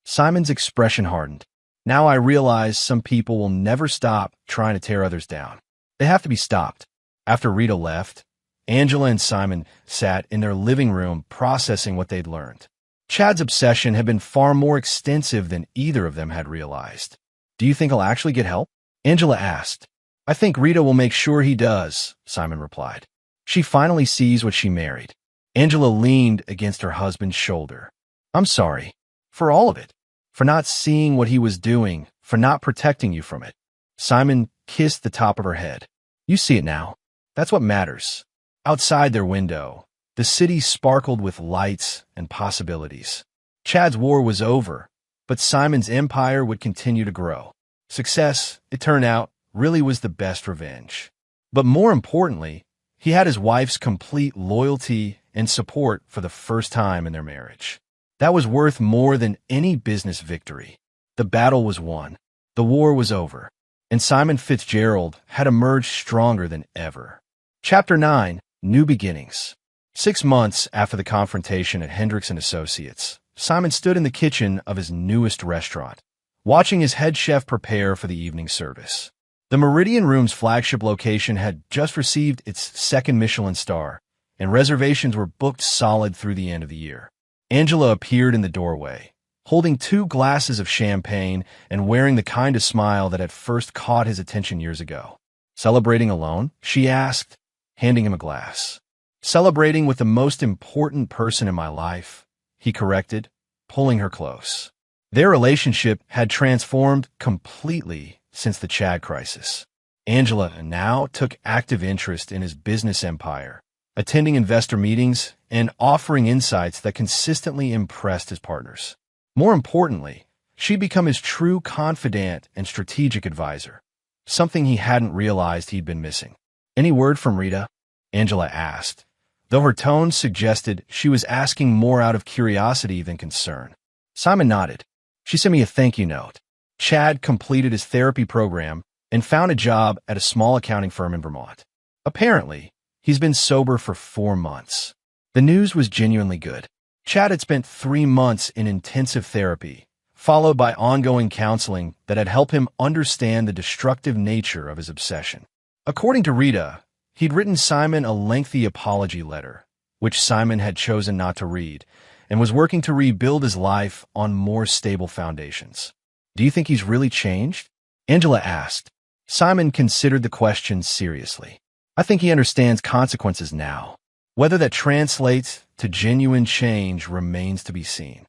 Simon's expression hardened. Now I realize some people will never stop trying to tear others down. They have to be stopped. After Rita left, Angela and Simon sat in their living room processing what they'd learned. Chad's obsession had been far more extensive than either of them had realized. Do you think he'll actually get help? Angela asked. I think Rita will make sure he does, Simon replied. She finally sees what she married. Angela leaned against her husband's shoulder. I'm sorry. For all of it. For not seeing what he was doing. For not protecting you from it. Simon kissed the top of her head. You see it now. That's what matters. Outside their window, the city sparkled with lights and possibilities. Chad's war was over, but Simon's empire would continue to grow. Success, it turned out, really was the best revenge. But more importantly, he had his wife's complete loyalty and support for the first time in their marriage. That was worth more than any business victory. The battle was won. The war was over. And Simon Fitzgerald had emerged stronger than ever. Chapter 9, New Beginnings. 6 months after the confrontation at Hendricks & Associates, Simon stood in the kitchen of his newest restaurant, watching his head chef prepare for the evening service. The Meridian Room's flagship location had just received its second Michelin star, and reservations were booked solid through the end of the year. Angela appeared in the doorway, holding 2 glasses of champagne and wearing the kind of smile that had first caught his attention years ago. Celebrating alone? She asked, handing him a glass. Celebrating with the most important person in my life, he corrected, pulling her close. Their relationship had transformed completely since the Chad crisis. Angela now took active interest in his business empire, attending investor meetings and offering insights that consistently impressed his partners. More importantly, she'd become his true confidant and strategic advisor, something he hadn't realized he'd been missing. Any word from Rita? Angela asked, though her tone suggested she was asking more out of curiosity than concern. Simon nodded. She sent me a thank you note. Chad completed his therapy program and found a job at a small accounting firm in Vermont. Apparently, he's been sober for 4 months. The news was genuinely good. Chad had spent 3 months in intensive therapy, followed by ongoing counseling that had helped him understand the destructive nature of his obsession. According to Rita, he'd written Simon a lengthy apology letter, which Simon had chosen not to read, and was working to rebuild his life on more stable foundations. Do you think he's really changed? Angela asked. Simon considered the question seriously. I think he understands consequences now. Whether that translates to genuine change remains to be seen.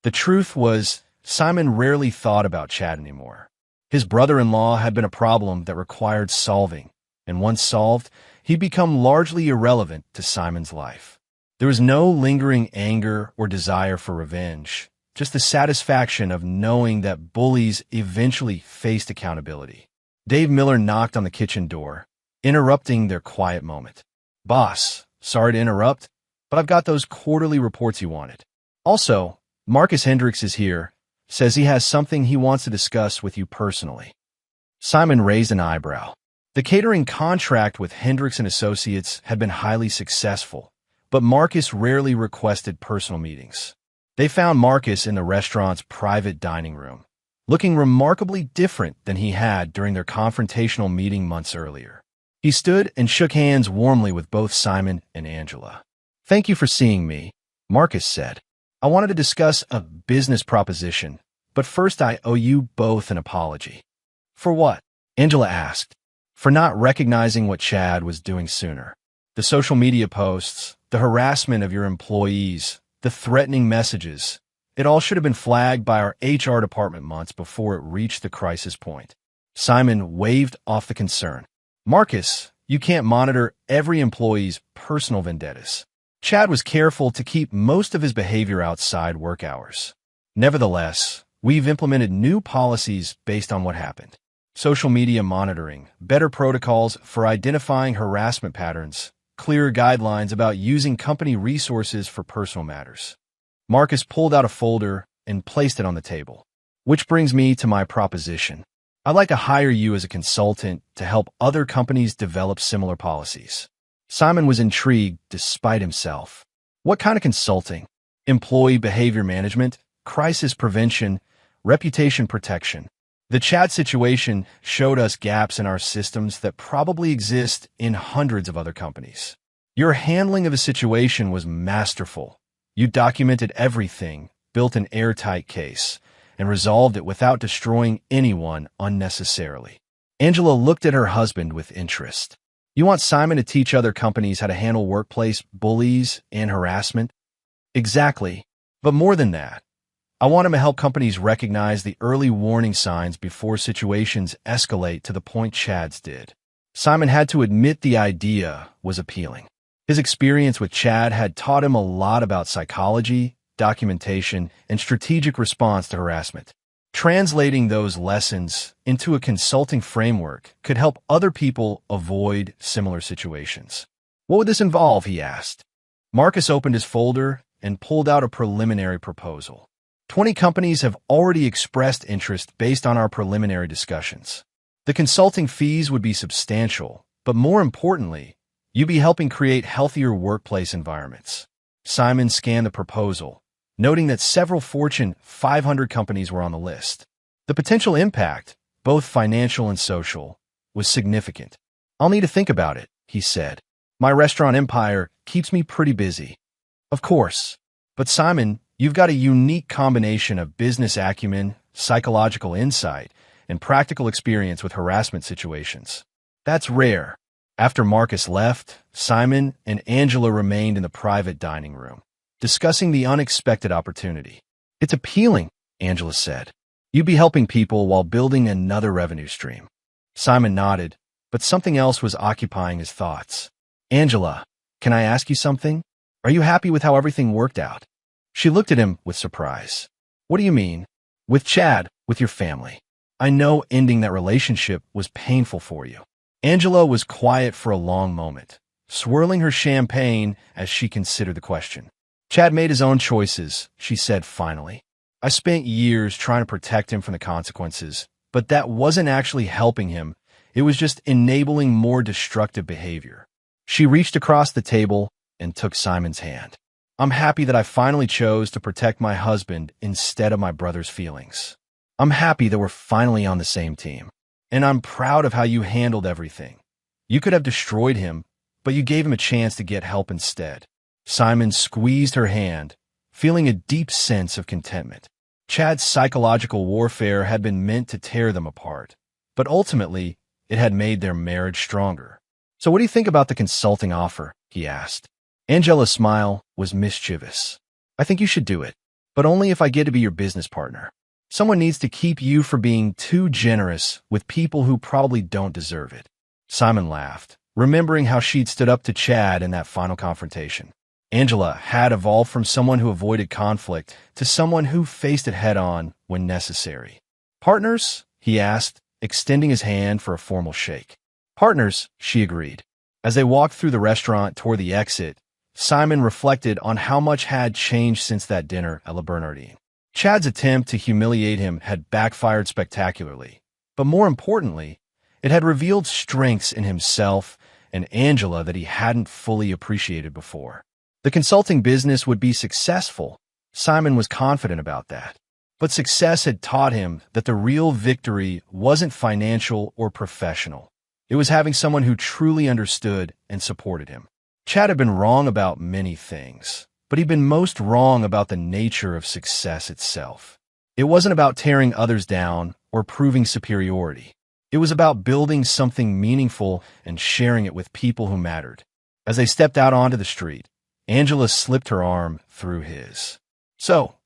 The truth was, Simon rarely thought about Chad anymore. His brother-in-law had been a problem that required solving, and once solved, he'd become largely irrelevant to Simon's life. There was no lingering anger or desire for revenge, just the satisfaction of knowing that bullies eventually faced accountability. Dave Miller knocked on the kitchen door, interrupting their quiet moment. Boss, sorry to interrupt, but I've got those quarterly reports you wanted. Also, Marcus Hendricks is here, says he has something he wants to discuss with you personally. Simon raised an eyebrow. The catering contract with Hendricks & Associates had been highly successful, but Marcus rarely requested personal meetings. They found Marcus in the restaurant's private dining room, looking remarkably different than he had during their confrontational meeting months earlier. He stood and shook hands warmly with both Simon and Angela. Thank you for seeing me, Marcus said. I wanted to discuss a business proposition, but first I owe you both an apology. For what? Angela asked. For not recognizing what Chad was doing sooner. The social media posts, the harassment of your employees, the threatening messages, it all should have been flagged by our HR department months before it reached the crisis point. Simon waved off the concern. Marcus, you can't monitor every employee's personal vendettas. Chad was careful to keep most of his behavior outside work hours. Nevertheless, we've implemented new policies based on what happened. Social media monitoring, better protocols for identifying harassment patterns, clearer guidelines about using company resources for personal matters. Marcus pulled out a folder and placed it on the table. Which brings me to my proposition. I'd like to hire you as a consultant to help other companies develop similar policies. Simon was intrigued despite himself. What kind of consulting? Employee behavior management, crisis prevention, reputation protection. The Chad situation showed us gaps in our systems that probably exist in hundreds of other companies. Your handling of a situation was masterful. You documented everything, built an airtight case, and resolved it without destroying anyone unnecessarily. Angela looked at her husband with interest. You want Simon to teach other companies how to handle workplace bullies and harassment? Exactly. But more than that, I want him to help companies recognize the early warning signs before situations escalate to the point Chad's did. Simon had to admit the idea was appealing. His experience with Chad had taught him a lot about psychology, documentation, and strategic response to harassment. Translating those lessons into a consulting framework could help other people avoid similar situations. What would this involve, he asked. Marcus opened his folder and pulled out a preliminary proposal. 20 companies have already expressed interest based on our preliminary discussions. The consulting fees would be substantial, but more importantly, you'd be helping create healthier workplace environments. Simon scanned the proposal, noting that several Fortune 500 companies were on the list. The potential impact, both financial and social, was significant. I'll need to think about it, he said. My restaurant empire keeps me pretty busy. Of course. But Simon, you've got a unique combination of business acumen, psychological insight, and practical experience with harassment situations. That's rare. After Marcus left, Simon and Angela remained in the private dining room, discussing the unexpected opportunity. It's appealing, Angela said. You'd be helping people while building another revenue stream. Simon nodded, but something else was occupying his thoughts. Angela, can I ask you something? Are you happy with how everything worked out? She looked at him with surprise. What do you mean? With Chad, with your family. I know ending that relationship was painful for you. Angela was quiet for a long moment, swirling her champagne as she considered the question. Chad made his own choices, she said finally. I spent years trying to protect him from the consequences, but that wasn't actually helping him. It was just enabling more destructive behavior. She reached across the table and took Simon's hand. I'm happy that I finally chose to protect my husband instead of my brother's feelings. I'm happy that we're finally on the same team. And I'm proud of how you handled everything. You could have destroyed him, but you gave him a chance to get help instead. Simon squeezed her hand, feeling a deep sense of contentment. Chad's psychological warfare had been meant to tear them apart, but ultimately, it had made their marriage stronger. So what do you think about the consulting offer? He asked. Angela's smile was mischievous. I think you should do it, but only if I get to be your business partner. Someone needs to keep you from being too generous with people who probably don't deserve it. Simon laughed, remembering how she'd stood up to Chad in that final confrontation. Angela had evolved from someone who avoided conflict to someone who faced it head-on when necessary. Partners? He asked, extending his hand for a formal shake. Partners, she agreed. As they walked through the restaurant toward the exit, Simon reflected on how much had changed since that dinner at La Bernardine. Chad's attempt to humiliate him had backfired spectacularly, but more importantly, it had revealed strengths in himself and Angela that he hadn't fully appreciated before. The consulting business would be successful. Simon was confident about that. But success had taught him that the real victory wasn't financial or professional. It was having someone who truly understood and supported him. Chad had been wrong about many things, but he'd been most wrong about the nature of success itself. It wasn't about tearing others down or proving superiority. It was about building something meaningful and sharing it with people who mattered. As they stepped out onto the street, Angela slipped her arm through his. "So,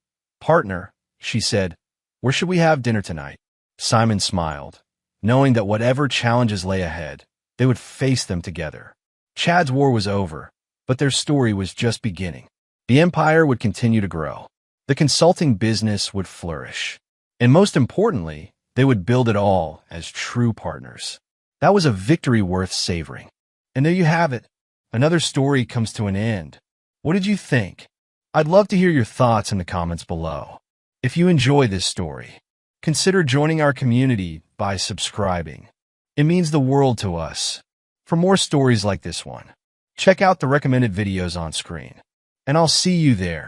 partner," she said, "where should we have dinner tonight?" Simon smiled, knowing that whatever challenges lay ahead, they would face them together. Chad's war was over, but their story was just beginning. The empire would continue to grow. The consulting business would flourish. And most importantly, they would build it all as true partners. That was a victory worth savoring. And there you have it. Another story comes to an end. What did you think? I'd love to hear your thoughts in the comments below. If you enjoy this story, consider joining our community by subscribing. It means the world to us. For more stories like this one, check out the recommended videos on screen. And I'll see you there.